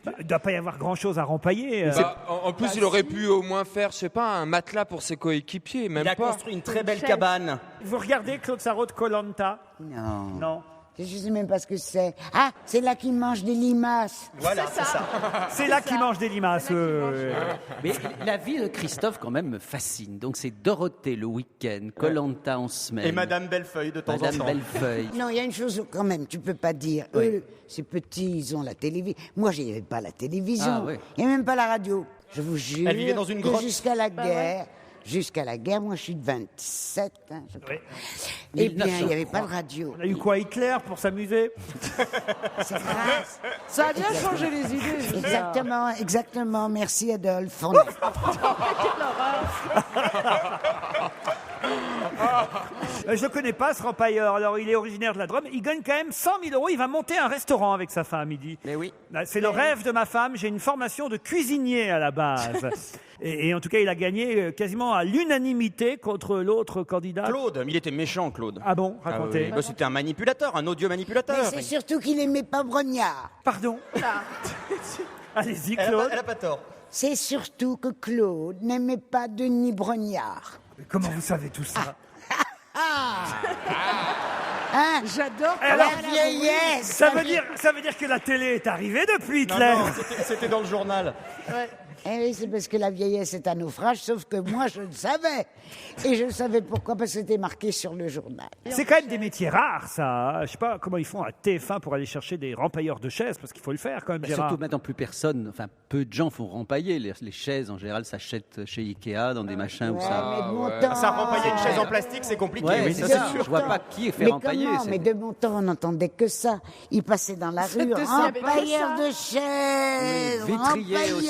Il ne doit pas y avoir grand-chose à rempailler. En plus, il aurait pu au moins faire, je sais pas, un matelas pour ses coéquipiers, même Il a pas. construit une très belle cabane. Vous regardez Claude Sarraute Koh-Lanta? Non. Je ne sais même pas ce que c'est. Ah, c'est là qu'ils mangent des limaces. Voilà, c'est ça. C'est là qu'il mange des limaces. Mais la vie de Christophe, quand même, me fascine. Donc, c'est Dorothée le week-end, Koh-Lanta en semaine. Et Madame Bellefeuille de temps en temps. Madame Bellefeuille. Non, il y a une chose quand même, tu peux pas dire. Eux, ces petits, ils ont la télévision. Moi, il n'y avait pas la télévision. Ah, oui. Il n'y avait même pas la radio. Je vous jure. Elle vivait dans une que grotte. jusqu'à la guerre. Jusqu'à la guerre, moi je suis de 27, je crois. Oui. Eh bien, il n'y avait pas de radio. On a eu quoi, Hitler, pour s'amuser? C'est vrai. Ça a bien changé les idées. Exactement. Merci Adolphe. Je ne connais pas ce rempailleur. Alors, il est originaire de la Drôme. Il gagne quand même 100 000 €. Il va monter un restaurant avec sa femme, il dit. Mais oui. C'est le rêve de ma femme. J'ai une formation de cuisinier à la base. Et en tout cas, il a gagné quasiment à l'unanimité contre l'autre candidat. Claude, il était méchant, Claude. Ah bon? Racontez. Oui. Bah, c'était un manipulateur, un odieux manipulateur. Mais c'est surtout qu'il n'aimait pas Brognard. Pardon? Allez-y, Elle Claude. a pas tort. C'est surtout que Claude n'aimait pas Denis Brognard. Mais comment vous savez tout ça? Hein? J'adore. Alors, La vieillesse. ça veut dire que la télé est arrivée depuis Hitler. Non, c'était dans le journal. Eh oui, c'est parce que la vieillesse est un naufrage, sauf que moi, je le savais. Et je le savais pourquoi, parce que c'était marqué sur le journal. C'est quand même des métiers rares, ça. Je sais pas comment ils font à TF1 pour aller chercher des rempailleurs de chaises, parce qu'il faut le faire quand même, Gérard. Surtout maintenant, plus personne, enfin peu de gens font rempailler. Les chaises, en général, s'achètent chez Ikea dans des machins où ça. mais de mon temps. Ça, rempailler une chaise en plastique, c'est compliqué. Ouais, oui, c'est ça, ça. c'est sûr. Je vois pas qui est fait Mais rempailler. comment? Mais de mon temps, on n'entendait que ça. Il passait dans la rue, C'était ça. rempailleur de chaises, Oui, vitrier aussi.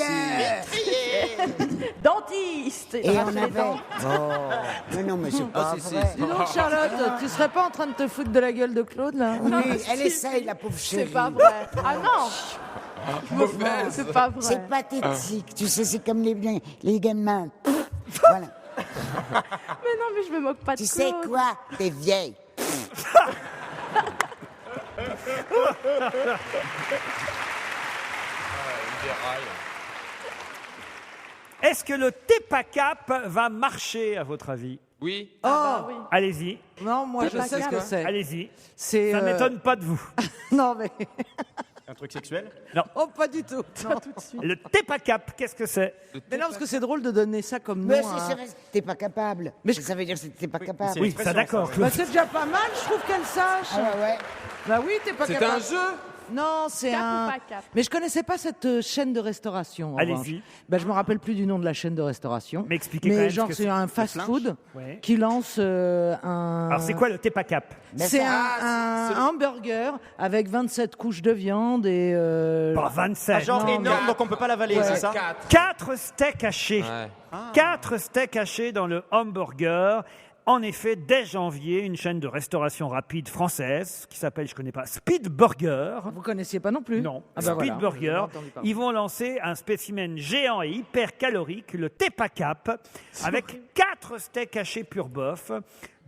Dentiste. Et on avait... Mais non, mais c'est pas si, vrai. Dis donc, Charlotte, tu serais pas en train de te foutre de la gueule de Claude, là? Oui, elle essaye, la pauvre chérie. C'est pas vrai. Ah non. C'est pas vrai. C'est pathétique. Tu sais, c'est comme les gamins. Voilà. Mais non, mais je me moque pas de Tu Claude. sais quoi? T'es vieille. Est-ce que le TEPACAP va marcher, à votre avis? Oui. Ah bah oui. Allez-y, Non, moi, je sais ce que c'est. allez-y. C'est. Ça m'étonne pas de vous. Non, mais. Un truc sexuel? Oh, pas du tout. Pas tout de suite. Le TEPACAP, qu'est-ce que c'est? Mais non, parce que c'est drôle de donner ça comme nom. Mais à- c'est vrai, t'es pas capable. Mais ça veut dire que t'es pas capable. c'est Oui, l'expression, ça d'accord, ça, Claude. Bah, c'est déjà pas mal, je trouve qu'elle sache. Ah ouais. Bah oui, t'es pas C'est capable. un jeu. Non, c'est Cap ou un. pas cap? Mais je connaissais pas cette chaîne de restauration. en Allez-y. revanche. Bah, je me rappelle plus du nom de la chaîne de restauration. Mais expliquez quand même Mais ce genre, que c'est c'est. un fast-food Ouais. qui lance un. Alors, c'est quoi le TEPACAP? C'est un hamburger avec 27 couches de viande et. Pas 27. Un genre Non, énorme, donc on peut pas l'avaler, c'est ça? 4 steaks hachés. Ouais. 4 steaks hachés dans le hamburger. En effet, dès janvier, une chaîne de restauration rapide française qui s'appelle, je connais pas, Speed Burger. Vous connaissiez pas non plus? Non, Ah bah Speed voilà, Burger. j'en ai entendu parler. Ils vont lancer un spécimen géant et hyper calorique, le TEPACAP, avec 4 steaks hachés pur bœuf,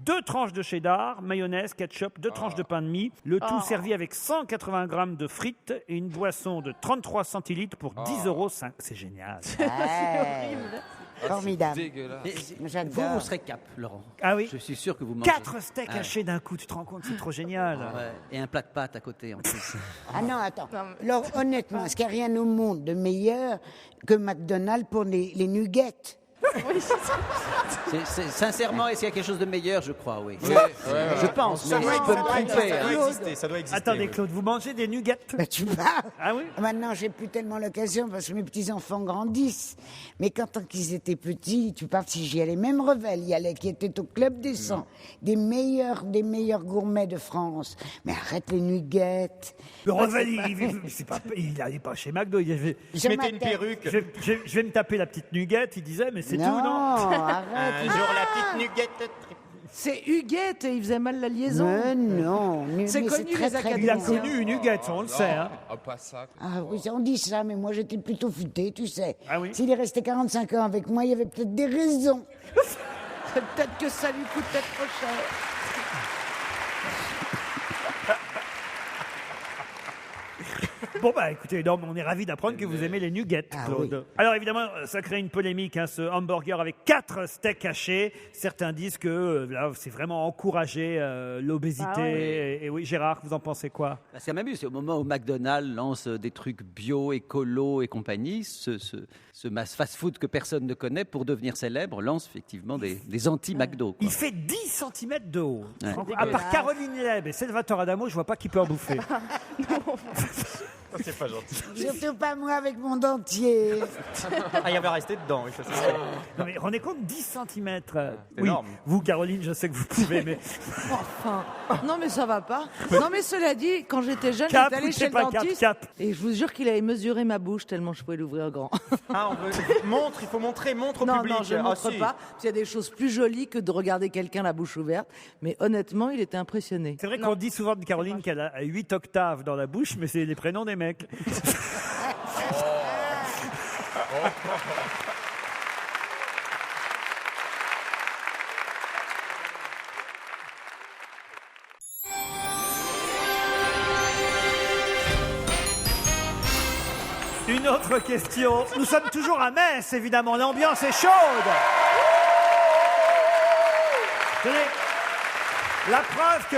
2 tranches de cheddar, mayonnaise, ketchup, 2 tranches de pain de mie, le tout servi avec 180 grammes de frites et une boisson de 33 centilitres pour 10 €. C'est génial. Formidable. Dégueulasse. J'adore. Vous serez cap, Laurent. Ah oui. Je suis sûr que vous mangez. 4 steaks hachés d'un coup, tu te rends compte, c'est trop génial. Ouais. Et un plat de pâtes à côté en plus. Ah non, attends. Alors, honnêtement, est-ce qu'il n'y a rien au monde de meilleur que McDonald's pour les nuggets? Sincèrement, est-ce qu'il y a quelque chose de meilleur, je crois, oui. Ouais, Je pense, mais je peux me tromper. Ça doit exister. Attendez, oui. Claude, vous mangez des nuggets? Bah, tu parles. Ah oui? Maintenant, j'ai plus tellement l'occasion parce que mes petits-enfants grandissent. Mais quand ils étaient petits, tu parles, si j'y allais, même Revel y allait, qui était au Club des 100, des meilleurs gourmets de France. Mais arrête les nuggets. Le Revel, il n'allait pas chez McDo. Il avait, Je Mettez une m'attends. perruque. je vais me taper la petite nugget, il disait, mais c'est tout, non? arrête. Un jour, la petite nuggette. C'est Huguette et il faisait mal la liaison. Mais non, C'est mais connu, très, les très académiciens. Il a bien. connu une nugget, on le sait. Hein. Ah, pas ça. Ah oui, on dit ça, mais moi j'étais plutôt futé, tu sais. Ah oui? S'il est resté 45 ans avec moi, il y avait peut-être des raisons. Peut-être que ça lui coûte peut-être trop cher. Bon, bah écoutez, non, on est ravis d'apprendre que vous aimez les nuggets, Ah Claude. oui. Alors évidemment, ça crée une polémique, hein, ce hamburger avec 4 steaks hachés. Certains disent que là, c'est vraiment encourager l'obésité. Ah ouais. Et oui, Gérard, vous en pensez quoi? Bah, c'est même c'est au moment où McDonald's lance des trucs bio, écolo et compagnie, ce fast-food que personne ne connaît, pour devenir célèbre, lance effectivement des anti-McDo. Il fait 10 cm de haut. Ouais. À part Caroline Leb et Salvatore Adamo, je vois pas qui peut en bouffer. C'est pas gentil. Surtout pas moi avec mon dentier. Ah, il va rester dedans. Oui, ça, c'est sûr. Non mais rendez compte, 10 cm. C'est énorme. Vous, Caroline, je sais que vous pouvez, mais Enfin, non mais ça va pas. Non mais cela dit, quand j'étais jeune, Cap j'étais ou allée c'est chez le pas cap, dentiste cap. et je vous jure qu'il avait mesuré ma bouche tellement je pouvais l'ouvrir grand. Ah, il faut montrer, montre au Non, public. non, je ne Ah, montre si. pas. Parce qu'il y a des choses plus jolies que de regarder quelqu'un la bouche ouverte. Mais honnêtement, il était impressionné. c'est vrai qu'on dit souvent de Caroline qu'elle a 8 octaves dans la bouche, mais c'est les prénoms des mecs. Une autre question. Nous sommes toujours à Metz, évidemment. L'ambiance est chaude. Tenez, la preuve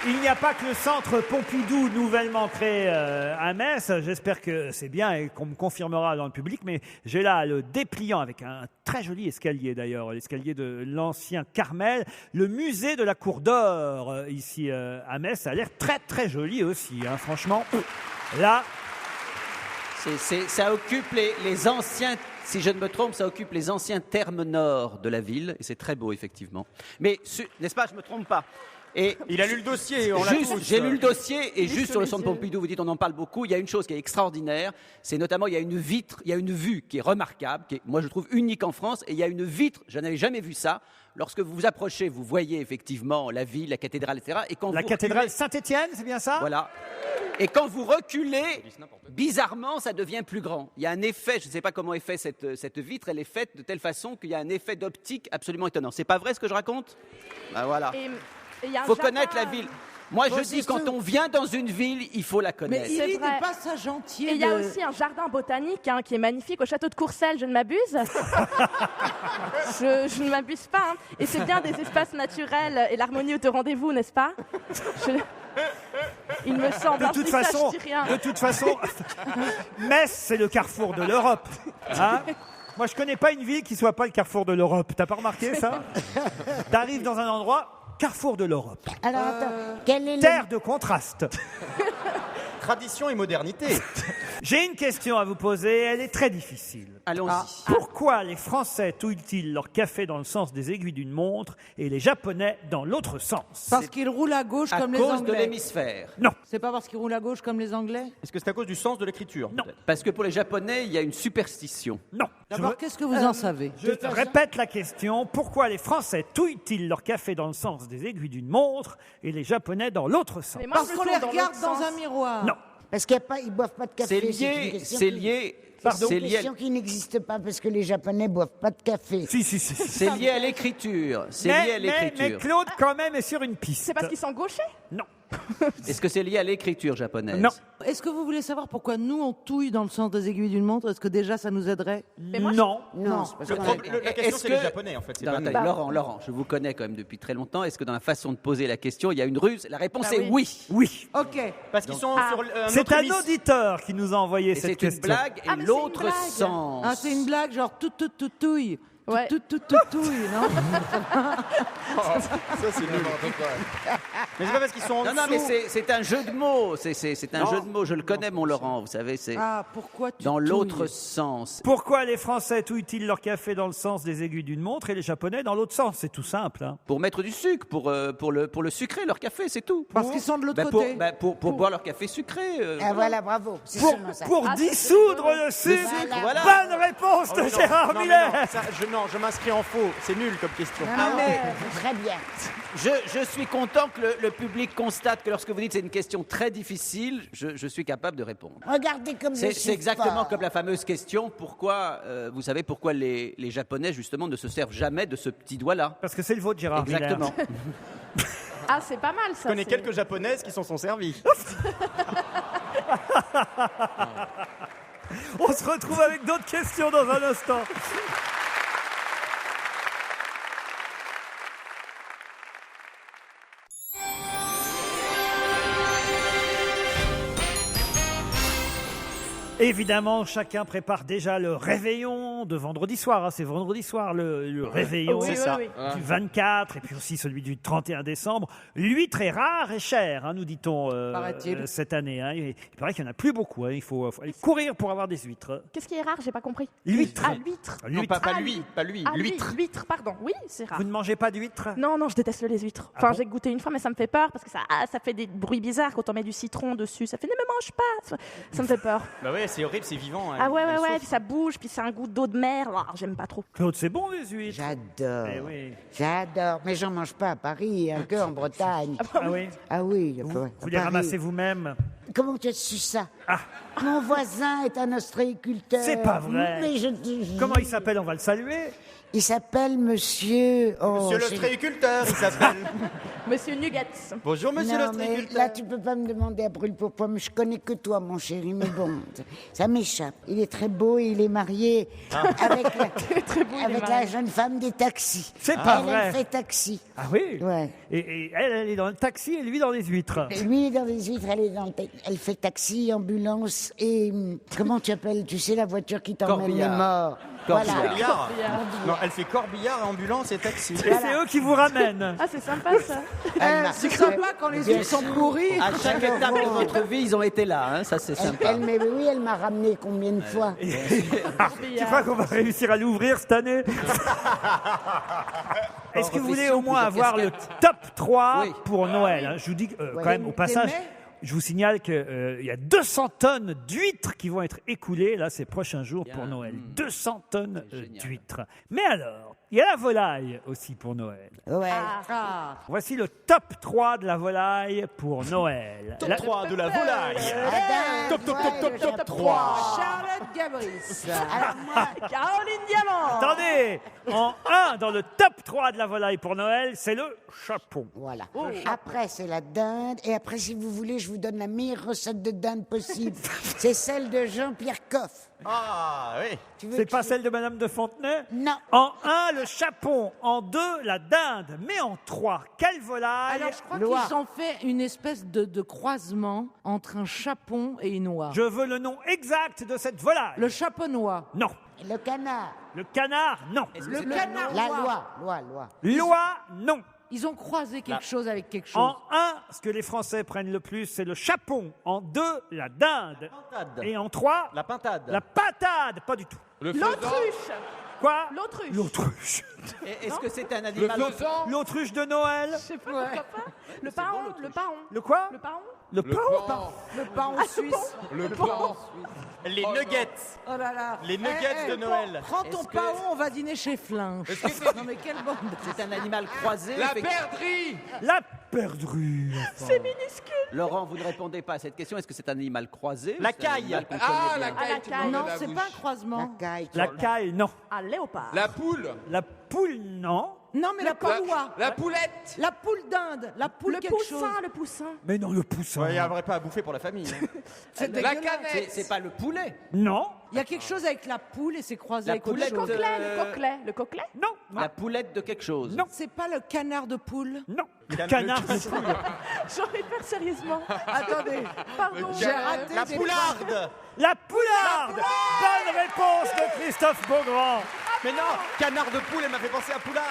qu'il n'y a pas que le centre Pompidou nouvellement créé à Metz. J'espère que c'est bien et qu'on me confirmera dans le public. Mais j'ai là le dépliant avec un très joli escalier d'ailleurs, l'escalier de l'ancien Carmel. Le musée de la Cour d'Or ici à Metz. Ça a l'air très très joli aussi, hein, franchement. Là, Ça occupe les anciens, si je ne me trompe, ça occupe les anciens termes nord de la ville, et c'est très beau, effectivement. Mais, n'est-ce pas, je ne me trompe pas. Et Il a lu le dossier, on l'a tous. j'ai lu le dossier, et juste sur le centre Pompidou, vous dites on en parle beaucoup, il y a une chose qui est extraordinaire, c'est notamment, il y a une vitre, il y a une vue qui est remarquable, qui est, moi je trouve unique en France, et il y a une vitre, je n'avais jamais vu ça. Lorsque vous vous approchez, vous voyez effectivement la ville, la cathédrale, etc. Et quand la vous cathédrale reculez- Saint-Étienne, c'est bien ça? Voilà. Et quand vous reculez, bizarrement, ça devient plus grand. Il y a un effet, je ne sais pas comment est faite cette vitre, elle est faite de telle façon qu'il y a un effet d'optique absolument étonnant. C'est pas vrai ce que je raconte? Ben voilà. Il y a un Faut jardin- connaître la ville. Moi, je dis, quand on vient dans une ville, il faut la Mais connaître. il C'est n'est vrai. pas ça gentil. Et il y a aussi un jardin botanique qui est magnifique au château de Courcelles, je ne m'abuse. je ne m'abuse pas. Hein. Et c'est bien des espaces naturels et l'harmonie est au rendez-vous, n'est-ce pas? Il me semble. De hein, je toute dis ça, façon, je dis rien. Metz, c'est le carrefour de l'Europe. Hein? Moi, je connais pas une ville qui soit pas le carrefour de l'Europe. T'as pas remarqué ça? T'arrives dans un endroit, carrefour de l'Europe. Alors attends, quel est le... Terre de contraste. Tradition et modernité. J'ai une question à vous poser, elle est très difficile. Allons-y. Pourquoi les Français touillent-ils leur café dans le sens des aiguilles d'une montre et les Japonais dans l'autre sens? Parce qu'il roule à gauche À comme les cause de Anglais. l'hémisphère. Non, C'est pas parce qu'il roule à gauche comme les Anglais? Est-ce que c'est à cause du sens de l'écriture? non, Parce que pour les Japonais, il y a une superstition. non. D'abord, qu'est-ce que vous en savez? Je répète la question. Pourquoi les Français touillent-ils leur café dans le sens des aiguilles d'une montre et les Japonais dans l'autre sens? Mais moi, Parce je qu'on tourne les dans regarde l'autre dans sens. un miroir. Non. Parce qu'ils ne boivent pas de café. C'est lié. Pardon, C'est une lié, question qui n'existe pas parce que les Japonais boivent pas de café. Si. c'est lié à l'écriture. C'est lié à Mais l'écriture. Claude, quand même, est sur une piste. C'est parce qu'ils sont gauchers? Non. Est-ce que c'est lié à l'écriture japonaise? Non. Est-ce que vous voulez savoir pourquoi nous on touille dans le sens des aiguilles d'une montre? Est-ce que déjà ça nous aiderait? Mais moi, Non. Non, c'est parce Le qu'on problème- la question, Est-ce c'est que- les Japonais, en fait. C'est Non, pas attendez, nous. Laurent, je vous connais quand même depuis très longtemps. Est-ce que dans la façon de poser la question, il y a une ruse? La réponse est oui. Oui. Ok. Parce qu'ils sont sur un C'est autre un émission. auditeur qui nous a envoyé Et cette c'est une question. blague et Ah, mais c'est une l'autre blague. sens. Ah, c'est une blague, genre touille. Ouais. Tout, non Ça, c'est nul. Mais c'est pas parce qu'ils sont en Non, dessous. mais c'est un jeu de mots. C'est un Non. jeu de mots. Je le connais, mon Laurent. Vous savez, c'est Ah, pourquoi tu dans touilles l'autre sens. Pourquoi les Français touillent-ils leur café dans le sens des aiguilles d'une montre et les Japonais dans l'autre sens? C'est tout simple. Hein. Pour mettre du sucre, pour le sucrer, leur café, c'est tout. Parce qu'ils sont de l'autre Bah, côté. pour boire leur café sucré. Ah voilà, bravo. C'est Pour, seulement ça. pour Ah, dissoudre le sucre. Voilà. Bonne réponse Oh, de mais non, Gérard non, mais Miller. non, ça, je m'inscris en faux. C'est nul comme question. Ah, mais très bien. Je suis content que le public constate que lorsque vous dites c'est une question très difficile, je suis capable de répondre. Regardez comme je suis C'est exactement fort. comme la fameuse question pourquoi, vous savez pourquoi les Japonais justement ne se servent jamais de ce petit doigt-là. Parce que c'est le vôtre, Gérard Miller. Exactement. Ah, c'est pas mal ça. Je connais c'est- quelques japonaises qui s'en sont servies. On se retrouve avec d'autres questions dans un instant. Évidemment, chacun prépare déjà le réveillon de vendredi soir. Hein. C'est vendredi soir le réveillon Oui, oui, ça. oui. du 24 et puis aussi celui du 31 décembre. L'huître est rare et chère, hein, nous dit-on Paraît-il. cette année. Hein. Il paraît qu'il n'y en a plus beaucoup. Hein. Il faut aller courir pour avoir des huîtres. Qu'est-ce qui est rare? J'ai pas compris. L'huître. Ah, l'huître. Non, L'huître. pas Ah, lui, pas lui, Ah, l'huître. L'huître, pardon. Oui, c'est rare. Vous ne mangez pas d'huître? Non, non, je déteste les huîtres. Ah Enfin, bon j'ai goûté une fois, mais ça me fait peur parce que ça fait des bruits bizarres quand on met du citron dessus. Ça fait ne me mange pas. Ça me fait peur. Bah ouais, c'est horrible, c'est vivant. Ah ouais, Elle ouais, ouais. souffre. Puis ça bouge, puis c'est un goût d'eau de mer. Ah, j'aime pas trop. Claude, c'est bon les huîtres? J'adore. Eh oui. J'adore. Mais j'en mange pas à Paris, hein, que en Bretagne. Ah oui. Ah oui, Vous à les Paris. ramassez vous-même? Comment tu as su ça? Ah. Mon voisin est un ostréiculteur. C'est pas vrai. Mais je te jure. Comment il s'appelle? On va le saluer. Il s'appelle Monsieur. Oh, Monsieur c'est- l'ostréiculteur, il s'appelle. Monsieur Nuggets. Bonjour, monsieur Non, mais l'ostréiculteur. là, tu peux pas me demander à brûle pour pomme. Je connais que toi, mon chéri, mais bon, ça m'échappe. Il est très beau et il est marié avec, la jeune femme des taxis. C'est pas Elle, vrai. Elle fait taxi. Ah oui. Ouais. Et elle est dans le taxi et lui dans les huîtres. Et lui, dans les huîtres, elle fait taxi, ambulance et comment tu appelles? Tu sais, la voiture qui t'emmène les Corbillard. morts. Corbillard. Corbillard. Non, elle fait corbillard, ambulance et taxi. Et c'est eux qui vous ramènent. Ah, c'est sympa ça. C'est sympa quand les huîtres sont pourries. À chaque étape de votre vie, ils ont été là. Hein, ça, c'est sympa. Elle m'a ramené combien de fois? Tu crois qu'on va réussir à l'ouvrir cette année? Est-ce que vous voulez au moins avoir le top 3 Oui. pour Noël, hein? Je vous dis quand même au passage, mets je vous signale qu'il y a 200 tonnes d'huîtres qui vont être écoulées là ces prochains jours pour Noël. 200 tonnes d'huîtres. Mais alors, il y a la volaille aussi pour Noël. Ouais. Ah. Voici le top 3 de la volaille pour Noël. Top La- 3 de la volaille. Top 3. Charlotte Gabris. Caroline Diamant. Attendez, en 1 dans le top 3 de la volaille pour Noël, c'est le chapon. Voilà. Après, c'est la dinde. Et après, si vous voulez, je vous donne la meilleure recette de dinde possible. C'est celle de Jean-Pierre Coff. Ah oui. Tu veux C'est que pas je- celle de Madame de Fontenay? Non. En 1, le chapon. En 2, la dinde. Mais en 3, quelle volaille? Alors, je crois Loire. qu'ils ont fait une espèce de croisement entre un chapon et une oie. Je veux le nom exact de cette volaille. Le chaponnois. Non. Le canard. Le canard, non. Le canard. La loi. L'oie, non. Ils ont croisé quelque chose avec quelque chose. En 1, ce que les Français prennent le plus, c'est le chapon. En 2, la dinde. Et en 3, La pintade. la pintade. Pas du tout. L'autruche. Quoi? L'autruche. L'autruche. Est-ce que c'est un animal L'autruche de Noël. Je sais pas pourquoi pas. Le paon. Le paon. Le quoi? Le paon. Le paon. Le paon suisse. Le pan. Les nuggets. Oh là là. Les nuggets de Noël. Prends ton Est-ce que- paon, on va dîner chez Flinch. Est-ce que c'est- Non mais quelle bande. C'est un animal croisé. La effectivement. perdrix. La perdrix. C'est minuscule. Laurent, vous ne répondez pas à cette question. Est-ce que c'est un animal croisé ou La c'est un caille. animal qu'on Ah, connaît la bien caille. la tout le caille. monde Non, a la c'est bouche. pas un croisement. Caille. La caille, non. Un léopard. La poule. La poule, non. Non mais la palois. La poulette. La poule d'Inde. La poule Le quelque chose. poussin. Le poussin. Mais non, le poussin. Ouais, il n'y aurait pas à bouffer pour la famille. hein. C'est La dégueulasse. canette. C'est pas le poulet. Non. Il y a quelque chose avec la poule et c'est croisé La avec autre poulette. Le chose. coquelet. Le coquelet. Le coquelet. Non. Non. La poulette de quelque chose. Non. C'est pas le canard de poule. Non. Le Canard. canard de poule. J'ai envie de faire sérieusement. Attendez. Pardon. J'ai raté La des poularde. La poularde. Bonne réponse de Christophe Beaugrand. Mais non, canard de poule, elle m'a fait penser à poularde.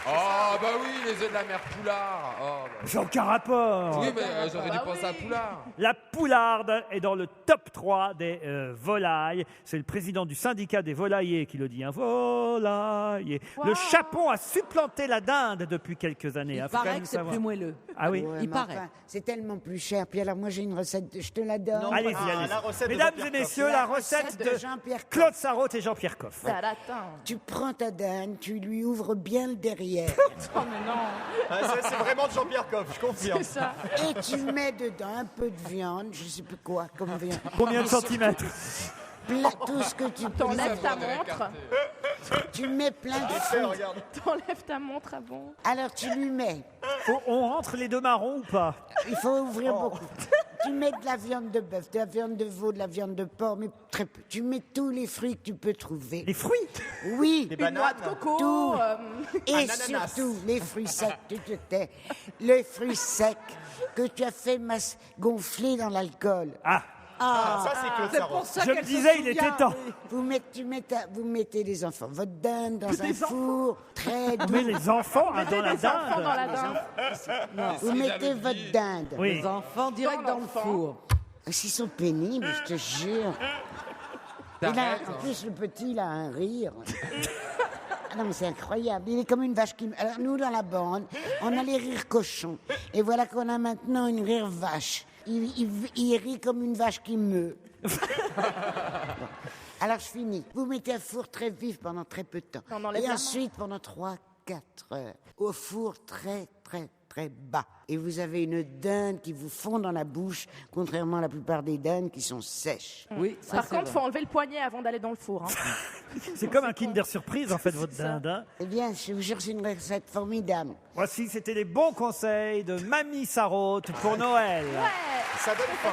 Oh, bah oui, les œufs de la mère Poulard. Oh, bah. J'ai aucun rapport. Oui, mais j'aurais dû penser à Poulard. La poularde est dans le top 3 des volailles. C'est le président du syndicat des volaillers qui le dit. Volailler. Wow. Le chapon a supplanté la dinde depuis quelques années. Il Faut quand paraît même que c'est savoir. plus moelleux. Ah oui. Ouais, Il mais paraît. enfin, c'est tellement plus cher. Puis alors, moi, j'ai une recette. Je te la donne. Allez-y, allez-y. la recette de Mesdames Jean-Pierre et messieurs, Coff. la La recette recette de de Jean-Pierre Coff. Claude Sarraute et Jean-Pierre Coff. Ça l'attend. Tu prends ta dinde, tu lui ouvres bien le derrière. Oh, mais non. C'est vraiment de Jean-Pierre Coff, je confirme. C'est ça. Et tu mets dedans un peu de viande, je sais plus quoi, comme viande. Combien de centimètres? Tout ce que tu peux. T'enlèves ta de la montre. Tu mets plein de fruits. T'enlèves ta montre avant. Alors tu lui mets. On rentre les deux marrons ou pas? Il faut ouvrir beaucoup. Tu mets de la viande de bœuf, de la viande de veau, de la viande de porc, mais très peu. Tu mets tous les fruits que tu peux trouver. Les fruits? Oui. Des Une noix bananes. de coco. Tout. Et Un ananas. surtout, les fruits secs, tu te tais. Les fruits secs que tu as fait gonfler dans l'alcool. Ah, Ça, c'est Claude C'est pour Sarraute. ça je me qu'elle se disais, il était souvient. temps. Vous mettez les enfants, votre dinde dans un four très doux. Mais les enfants dans la Enfants dans dinde. la dinde. Vous mettez votre dinde. Oui. Les enfants direct dans le four. S'ils sont pénibles, je te jure. Et là, T'arrêtes, en hein. plus, le petit, il a un rire. Ah non, mais c'est incroyable. Il est comme une vache qui... Alors, nous, dans la bande, on a les rires cochons. Et voilà qu'on a maintenant une rire vache. Il rit comme une vache qui meut. Bon. Alors, je finis. Vous mettez un four très vif pendant très peu de temps. On enlève Et la ensuite, pendant 3-4 heures, au four très, très, très bas. Et vous avez une dinde qui vous fond dans la bouche, contrairement à la plupart des dindes qui sont sèches. Oui, ça Par c'est contre, vrai. faut enlever le poignet avant d'aller dans le four. Hein. C'est comme un Kinder Surprise, en fait, votre ça. dinde. Hein. Eh bien, je vous jure, c'est une recette formidable. Voici, c'était les bons conseils de Mamie Sarraute pour Noël. Ça donne faim.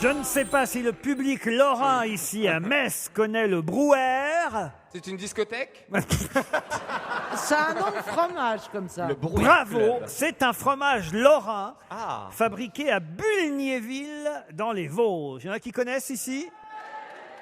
Je ne sais pas si le public lorrain ici à Metz connaît le Brouwer. C'est une discothèque? C'est un nom de fromage comme ça. Bravo, c'est un fromage lorrain Ah. fabriqué à Bulgnéville dans les Vosges. Il y en a qui connaissent ici?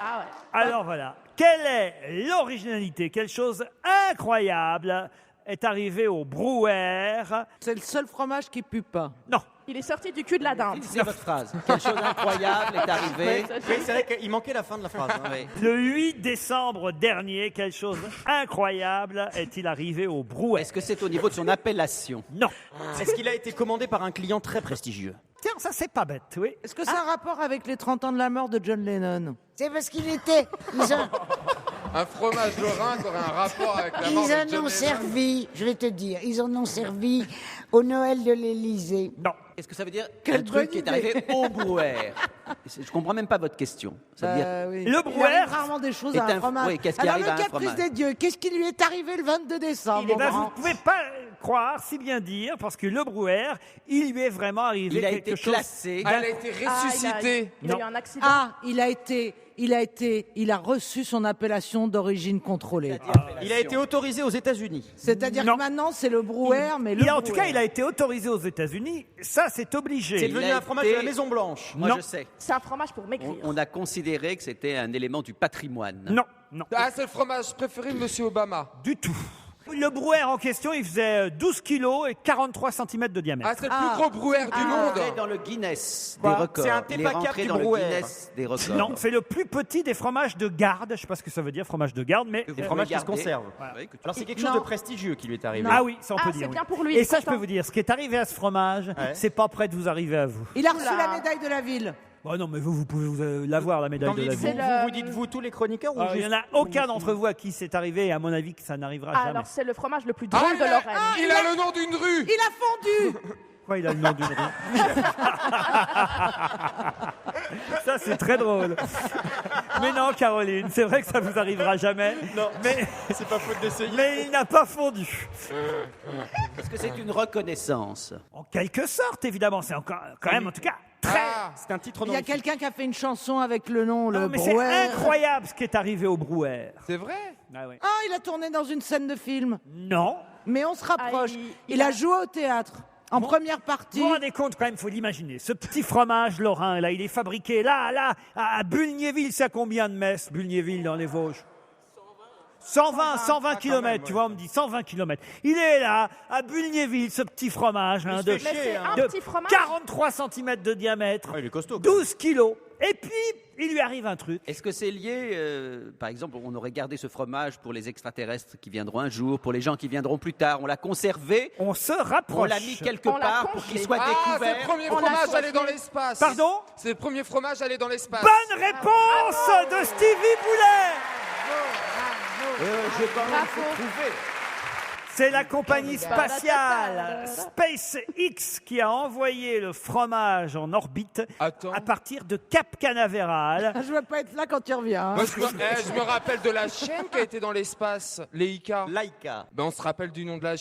Ah ouais. Alors voilà, quelle est l'originalité? Quelque chose incroyable est arrivé au Brouwer. C'est le seul fromage qui pue pas. Non. Il est sorti du cul de la dinde. C'est votre phrase. Quelque chose d'incroyable est arrivé. Oui, c'est vrai qu'il manquait la fin de la phrase. hein. Oui. Le 8 décembre dernier, quelque chose d'incroyable est-il arrivé au Brouwer? Est-ce que c'est au niveau de son appellation? Non. Est-ce qu'il a été commandé par un client très prestigieux? Tiens, ça c'est pas bête, oui. Est-ce que c'est un rapport avec les 30 ans de la mort de John Lennon? C'est parce qu'il était... Un fromage lorrain qui aurait un rapport avec la mort Ils de en John ont Lennon. servi, je vais te dire, ils en ont servi au Noël de l'Élysée. Non. Est-ce que ça veut dire Quelle un truc qui bonne est idée. arrivé au Brouwer? Je comprends même pas votre question. Ça veut dire Oui. Le Il Brouwer arrive rarement des choses à est un un- fromage. oui, qu'est-ce qui Alors arrive le à un caprice fromage des dieux, qu'est-ce qui lui est arrivé le 22 décembre Eh ben, vous mon ne grand pouvez pas croire, si bien dire, parce que le Brouwer, il lui est vraiment arrivé il a quelque été chose. classé. Ah, elle a été ressuscitée. Il a eu Non. un accident. Ah, il a reçu son appellation d'origine contrôlée. Il a été autorisé aux États-Unis. C'est-à-dire Non. que maintenant c'est le Brouwer, mais le En tout cas, Brouwer. il a été autorisé aux États-Unis. Ça, c'est obligé. C'est Il devenu a un fromage été- de la Maison Blanche. Moi, Non. je sais. C'est un fromage pour maigrir. On a considéré que c'était un élément du patrimoine. Non, non, Ah, c'est le fromage préféré de Monsieur Obama. du tout. Le Brouwer en question, il faisait 12 kilos et 43 cm de diamètre. Ah, c'est le plus gros brouwer du Il est monde. rentré dans le Guinness Quoi des records. C'est un Il est Tepa Cap rentré du dans le Brouwer. Guinness des records. Non, c'est le plus petit des fromages de garde. Je sais pas ce que ça veut dire, fromage de garde, mais... Que vous Fromage qui se regardez. conserve. Oui, que tu- Alors c'est quelque chose Non. de prestigieux qui lui est arrivé. Ah oui, ça on peut Ah, dire. c'est oui. bien pour lui, Et il est ça, je peux content. vous dire, ce qui est arrivé à ce fromage, c'est pas près de vous arriver à vous. Il a reçu Oula. la médaille de la ville. Oh non, mais vous pouvez l'avoir, la médaille Quand de la dites-vous, vie. C'est le- vous dites-vous tous les chroniqueurs ou Il juste... n'y en a aucun d'entre vous à qui c'est arrivé, et à mon avis que ça n'arrivera Ah, jamais. alors c'est le fromage le plus Ah, drôle de Lorraine. il a le nom d'une rue. Il a fondu. Pourquoi il a le nom d'une rue? Ça, c'est très drôle. Mais non, Caroline, c'est vrai que ça vous arrivera jamais. Non, Mais, c'est pas faute d'essayer. mais il n'a pas fondu. Est-ce que c'est une reconnaissance? En quelque sorte, évidemment. C'est encore, quand même, en tout cas, très... Ah, C'est un titre Il y a honorifique. quelqu'un qui a fait une chanson avec le nom, Non, le mais c'est Brouwer. incroyable ce qui est arrivé au Brouwer. c'est vrai. Ah oui. Ah, il a tourné dans une scène de film. Non. Mais on se rapproche. Ah, il a joué au théâtre. En première partie. Vous vous rendez compte quand même, il faut l'imaginer. Ce petit fromage lorrain, là, il est fabriqué là, à Bulgnéville. C'est à combien de Metz, Bulgnéville, dans les Vosges? 120 km, tu vois, on me dit 120 km. Il est là, à Bulgnéville, ce petit fromage, Mais de c'est un petit fromage. 43 cm de diamètre, il est costaud. 12 kilos. Et puis, il lui arrive un truc. Est-ce que c'est lié, par exemple, on aurait gardé ce fromage pour les extraterrestres qui viendront un jour, pour les gens qui viendront plus tard, on l'a conservé, On se rapproche. on l'a mis quelque On l'a part pour congelé. qu'il soit Ah, c'est découvert. le premier On l'a fromage allé congelé. dans l'espace. Pardon? C'est le premier fromage allé dans l'espace. Bonne réponse de Stevie Boulet. J'ai quand même Bravo. fait trouver. C'est la compagnie spatiale SpaceX qui a envoyé le fromage en orbite Attends. à partir de Cap Canaveral. Je veux pas être là quand tu reviens. hein. Moi, je me rappelle de la chaîne qui a été dans l'espace, Leica. Laika. Ben, on se rappelle du nom de la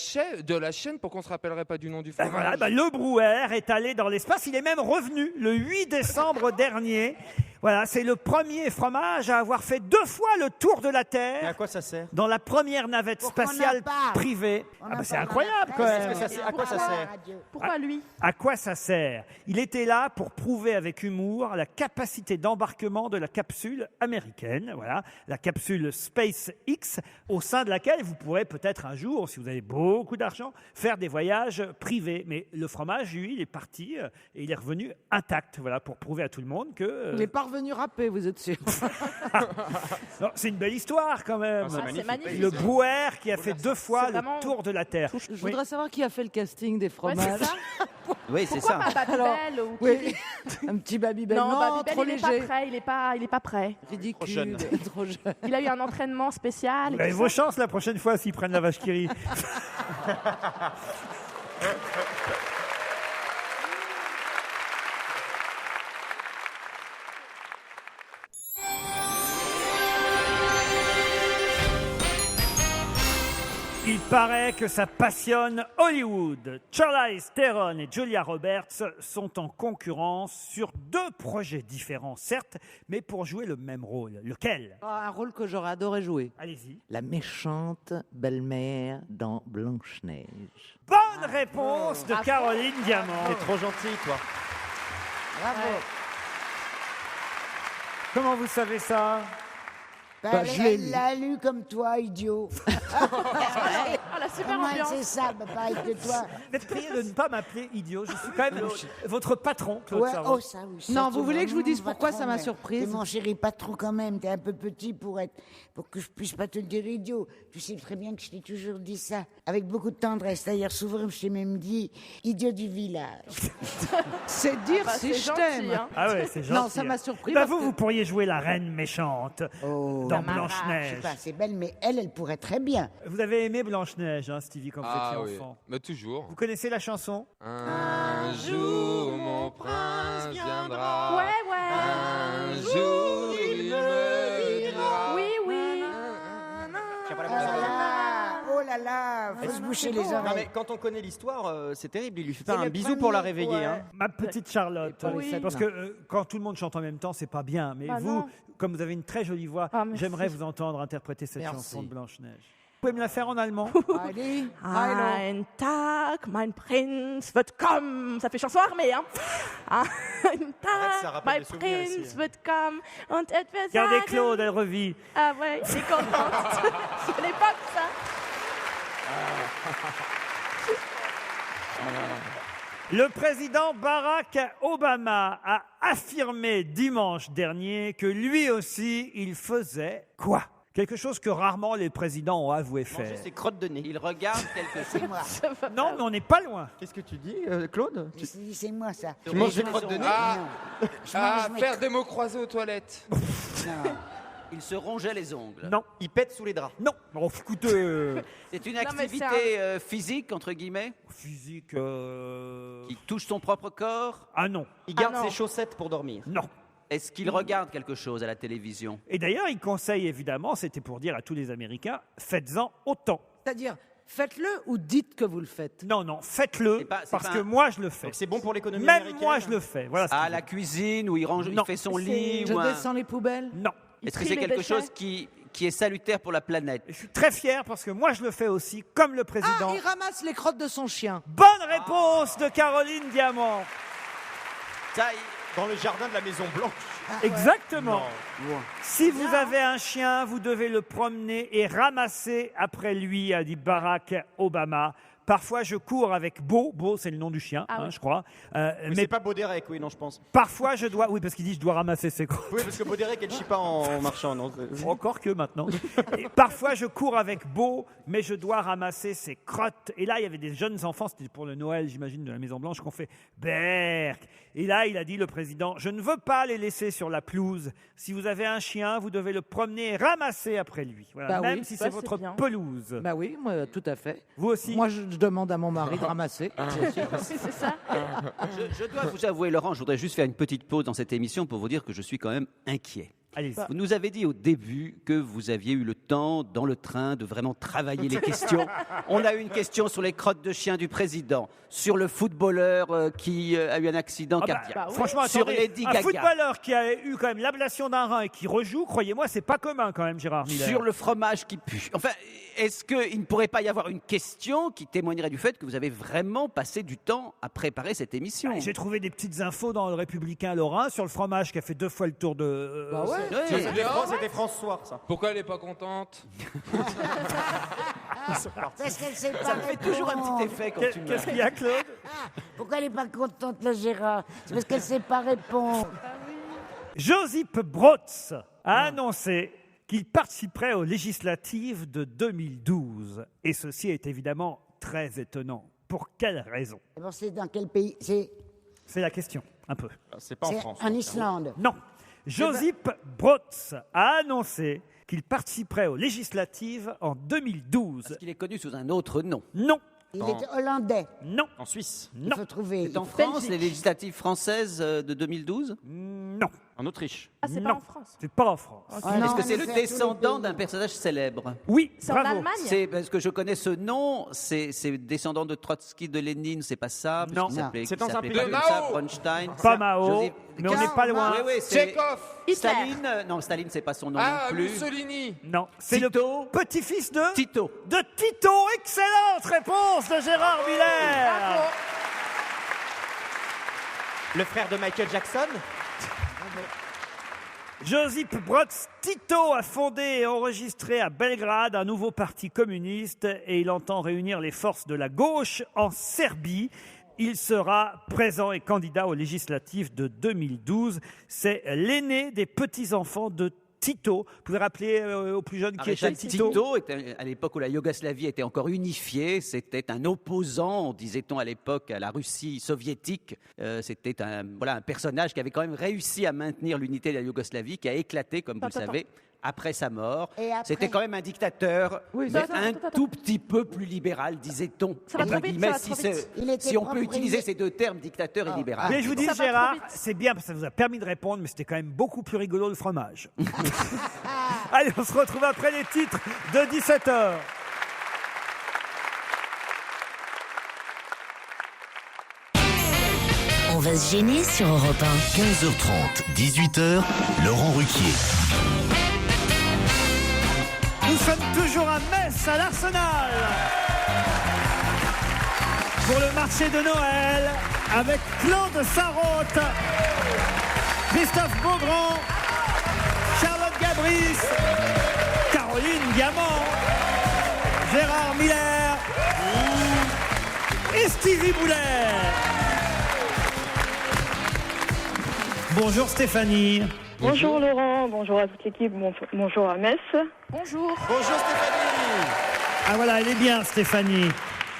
chaîne, pourquoi on se rappellerait pas du nom du Ben fromage? voilà, ben le Brouwer est allé dans l'espace. Il est même revenu le 8 décembre dernier. Voilà, c'est le premier fromage à avoir fait 2 fois le tour de la Et à Terre quoi ça sert? dans la première navette Pour qu'on en spatiale parle. privée. On Ah en ben c'est parle incroyable quand à la même. presse. À quoi ça sert? Pourquoi lui? À quoi ça sert? Il était là pour prouver avec humour la capacité d'embarquement de la capsule américaine, voilà, la capsule SpaceX, au sein de laquelle vous pourrez peut-être un jour, si vous avez beaucoup d'argent, faire des voyages privés. Mais le fromage, lui, il est parti et il est revenu intact, voilà, pour prouver à tout le monde que... Il est pas revenu râpé, vous êtes sûr. Non, c'est une belle histoire quand même. Ah, C'est magnifique. Le Brouwer qui a fait 2 fois C'est le vraiment- tour de la Terre. Je Oui. voudrais savoir qui a fait le casting des Ouais, fromages. c'est ça. Oui, c'est Pourquoi ça. pas Babybel ou Oui. Un petit Babybel. Non, Non, Babybel, trop il est léger. pas prêt. Il est pas prêt. Ridicule. jeune. Trop jeune. Il a eu un entraînement spécial. Vous avez vos chances la prochaine fois s'ils prennent la vache qui rit. Il paraît que ça passionne Hollywood. Charlize Theron et Julia Roberts sont en concurrence sur 2 projets différents, certes, mais pour jouer le même rôle. Lequel? Un rôle que j'aurais adoré jouer. Allez-y. La méchante belle-mère dans Blanche-Neige. Bonne réponse de Caroline Diamant. T'es trop gentil, toi. Bravo. Comment vous savez ça? Bah, je l'ai elle lu. l'a lu comme toi, idiot. Ah, la super Comment ambiance. c'est ça, bah, pareil que toi. Vous êtes prié de ne pas m'appeler idiot. Je suis quand même votre patron, Claude Ouais, Sarraute. oh, ça, oui, ça, Non, tu vous voulez que je vous dise m'as pourquoi trop, ça m'a mais surprise? t'es mon chéri patron quand même. T'es un peu petit pour que je puisse pas te dire idiot. Tu sais très bien que je t'ai toujours dit ça. Avec beaucoup de tendresse. D'ailleurs, souvent, je t'ai même dit idiot du village. C'est dire Bah, si c'est je gentil, t'aime. hein. Ah ouais, c'est gentil. Non, ça m'a surpris Bah parce vous, que- vous pourriez jouer la reine méchante Oh, dans je sais Blanche-Neige. pas, c'est belle, mais elle pourrait très bien. Vous avez aimé Blanche-Neige, hein, Stevie, quand vous Ah étiez oui, enfant. mais toujours. Vous connaissez la chanson? Un jour mon prince viendra. Ouais, Un ouais. jour il me dira. Oui, oui. Oh là là, faut se boucher les Non, oreilles. mais quand on connaît l'histoire, c'est terrible. Il lui fait C'est pas un le bisou pour la premier, réveiller. ouais. Hein. Ma petite Charlotte, Oui. parce que quand tout le monde chante en même temps, c'est pas bien. Mais Bah vous, non. comme vous avez une très jolie voix, Ah, merci. j'aimerais vous entendre interpréter cette Merci. chanson de Blanche-Neige. Vous pouvez me la faire en allemand? Allez, Ein Tag, mein Prinz wird kommen. Ça fait chanson armée, hein. Ein ça Tag, rappelle mein des souvenirs ici, Prinz hein. wird kommen und etwas Regardez sagen. Claude, elle revit. Ah ouais, il est contente. Je connais pas que ça. Le président Barack Obama a affirmé dimanche dernier que lui aussi, il faisait quoi? Quelque chose que rarement les présidents ont avoué Manger faire. ses crottes de nez. Il regarde quelque chose. c'est moi. Non, mais on n'est pas loin. Qu'est-ce que tu dis, Claude? C'est moi ça. Tu manges des crottes de nez? Ah, mange mes- faire des mots croisés aux toilettes. Non. Il se rongeait les ongles. Non, Il pète sous les draps. non. Oh, écoutez, C'est une Non, mais activité c'est physique, entre guillemets, physique. qui touche son propre corps. Ah non, Il garde non. ses chaussettes pour dormir. non. Est-ce qu'il regarde quelque chose à la télévision? Et d'ailleurs, il conseille évidemment, c'était pour dire à tous les Américains, faites-en autant. C'est-à-dire, faites-le ou dites que vous le faites. Non, non, faites-le, C'est parce pas que un- moi je le fais. Donc c'est bon pour l'économie Même américaine. moi je le fais. Voilà ce À qu'il la dit. cuisine, où il range, Non. il fait son lit Je ou un- descends les poubelles. Non. Est-ce que trie c'est les quelque déchets. chose qui est salutaire pour la planète. Je suis très fier parce que moi je le fais aussi, comme le président. Ah, il ramasse les crottes de son chien. Bonne réponse de Caroline Diamant. Dans le jardin de la Maison Blanche. Exactement. Si vous avez un chien, vous devez le promener et ramasser après lui, a dit Barack Obama. Parfois, je cours avec Beau. Beau, c'est le nom du chien, je crois. Mais c'est pas Baudérec, oui, non, je pense. Parfois, je dois... Oui, parce qu'il dit je dois ramasser ses crottes. Oui, parce que Baudérec, elle chie pas en marchant, non. Encore que maintenant. Et parfois, je cours avec Beau, mais je dois ramasser ses crottes. Et là, il y avait des jeunes enfants, c'était pour le Noël, j'imagine, de la Maison Blanche, qu'on fait Berk. Et là, il a dit, le président, je ne veux pas les laisser sur la pelouse. Si vous avez un chien, vous devez le promener et ramasser après lui. Voilà, même si c'est votre pelouse. Bah oui, moi, tout à fait. Vous aussi? Moi, je demande à mon mari de ramasser. C'est ça. Je dois vous avouer, Laurent, je voudrais juste faire une petite pause dans cette émission pour vous dire que je suis quand même inquiet. Allez-y. Vous nous avez dit au début que vous aviez eu le temps, dans le train, de vraiment travailler les questions. On a eu une question sur les crottes de chien du président, sur le footballeur qui a eu un accident cardiaque, franchement, sur attendez, Lady un Gaga, footballeur qui a eu quand même l'ablation d'un rein et qui rejoue, croyez-moi, c'est pas commun quand même, Gérard Miller. sur le fromage qui pue. Enfin, est-ce qu'il ne pourrait pas y avoir une question qui témoignerait du fait que vous avez vraiment passé du temps à préparer cette émission? J'ai trouvé des petites infos dans le Républicain Lorrain sur le fromage qui a fait 2 fois le tour de... C'était François, ça. Pourquoi elle n'est pas contente? Parce qu'elle sait pas Ça me fait toujours un petit effet quand tu me... Qu'est-ce qu'il y a, Claude? Pourquoi elle n'est pas contente, le Gérard? C'est parce qu'elle ne sait pas répondre. Josip Broz a annoncé qu'il participerait aux législatives de 2012. Et ceci est évidemment très étonnant. Pour quelle raison? D'abord, c'est dans quel pays? C'est la question, un peu. C'est pas en France. en Islande. Non. Josip Broz a annoncé qu'il participerait aux législatives en 2012. Parce qu'il est connu sous un autre nom. Non. Il est hollandais. Non. En Suisse. Il Non. faut trouver. C'est en France, les législatives françaises de 2012? Non. En Autriche. Ah, c'est Non. pas en France. C'est pas en France. Ah, Est-ce non, que c'est mais le à tous les descendant pays. d'un personnage célèbre? Oui, C'est en bravo. Allemagne. C'est parce que je connais ce nom, c'est descendant de Trotsky, de Lénine, c'est pas ça? parce Non. qu'il s'appelait- C'est qu'il dans un s'appelait pays. pas De comme ça, Mao. Bronstein. Pas Mao, Joseph- mais on n'est pas loin. Oui, oui, c'est Tchekhov. Hitler. Staline. Non, Staline, c'est pas son nom Ah, non plus. Mussolini. Non. C'est le Tito. petit-fils de... Tito. De Tito. Excellente réponse de Gérard Miller. Le frère de Michael Jackson. Josip Broz Tito a fondé et enregistré à Belgrade un nouveau parti communiste et il entend réunir les forces de la gauche en Serbie. Il sera présent et candidat aux législatives de 2012. C'est l'aîné des petits-enfants de Tito. Vous pouvez rappeler aux plus jeunes qui était Tito? Tito était, à l'époque où la Yougoslavie était encore unifiée, c'était un opposant, disait-on à l'époque, à la Russie soviétique. C'était un personnage qui avait quand même réussi à maintenir l'unité de la Yougoslavie, qui a éclaté, comme vous le savez, après sa mort. Et après- C'était quand même un dictateur, Oui, mais attends, un attends. tout petit peu plus libéral, disait-on. Ça va Entre trop vite, guillemets, ça va trop vite. Il était si on peut propriétaire- utiliser ces deux termes, dictateur et libéral. Mais je vous dis, Ça va trop Gérard, vite. c'est bien parce que ça vous a permis de répondre, mais c'était quand même beaucoup plus rigolo le fromage. Allez, on se retrouve après les titres de 17h. On va se gêner sur Europe 1. 15h30, 18h, Laurent Ruquier. Nous sommes toujours à Metz, à l'Arsenal, pour le marché de Noël, avec Claude Sarraute, Christophe Beaugrand, Charlotte Gabris, Caroline Diamant, Gérard Miller et Stevie Boulet. Bonjour Stéphanie. Bonjour Laurent, bonjour à toute l'équipe, bonjour à Metz. Bonjour. Bonjour Stéphanie. Ah voilà, elle est bien Stéphanie.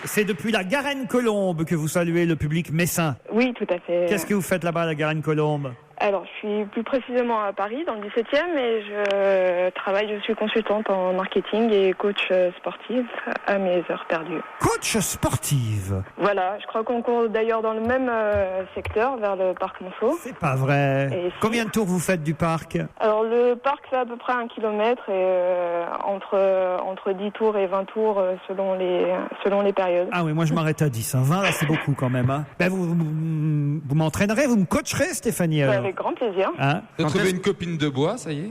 C'est depuis la Garenne-Colombe que vous saluez le public messin. Oui, tout à fait. Qu'est-ce que vous faites là-bas à la Garenne-Colombe? Alors, je suis plus précisément à Paris, dans le 17e, et je suis consultante en marketing et coach sportive à mes heures perdues. Coach sportive? Voilà, je crois qu'on court d'ailleurs dans le même secteur, vers le parc Monceau. C'est pas vrai. Et si. Combien de tours vous faites du parc? Alors, le parc fait à peu près 1 kilomètre, et entre 10 tours et 20 tours selon les périodes. Ah oui, moi je m'arrête à 10. 20, là c'est beaucoup quand même. Hein. Ben, vous m'entraînerez, vous me coacherez Stéphanie alors. Avec grand plaisir. Hein T'as trouvé une copine de bois, ça y est?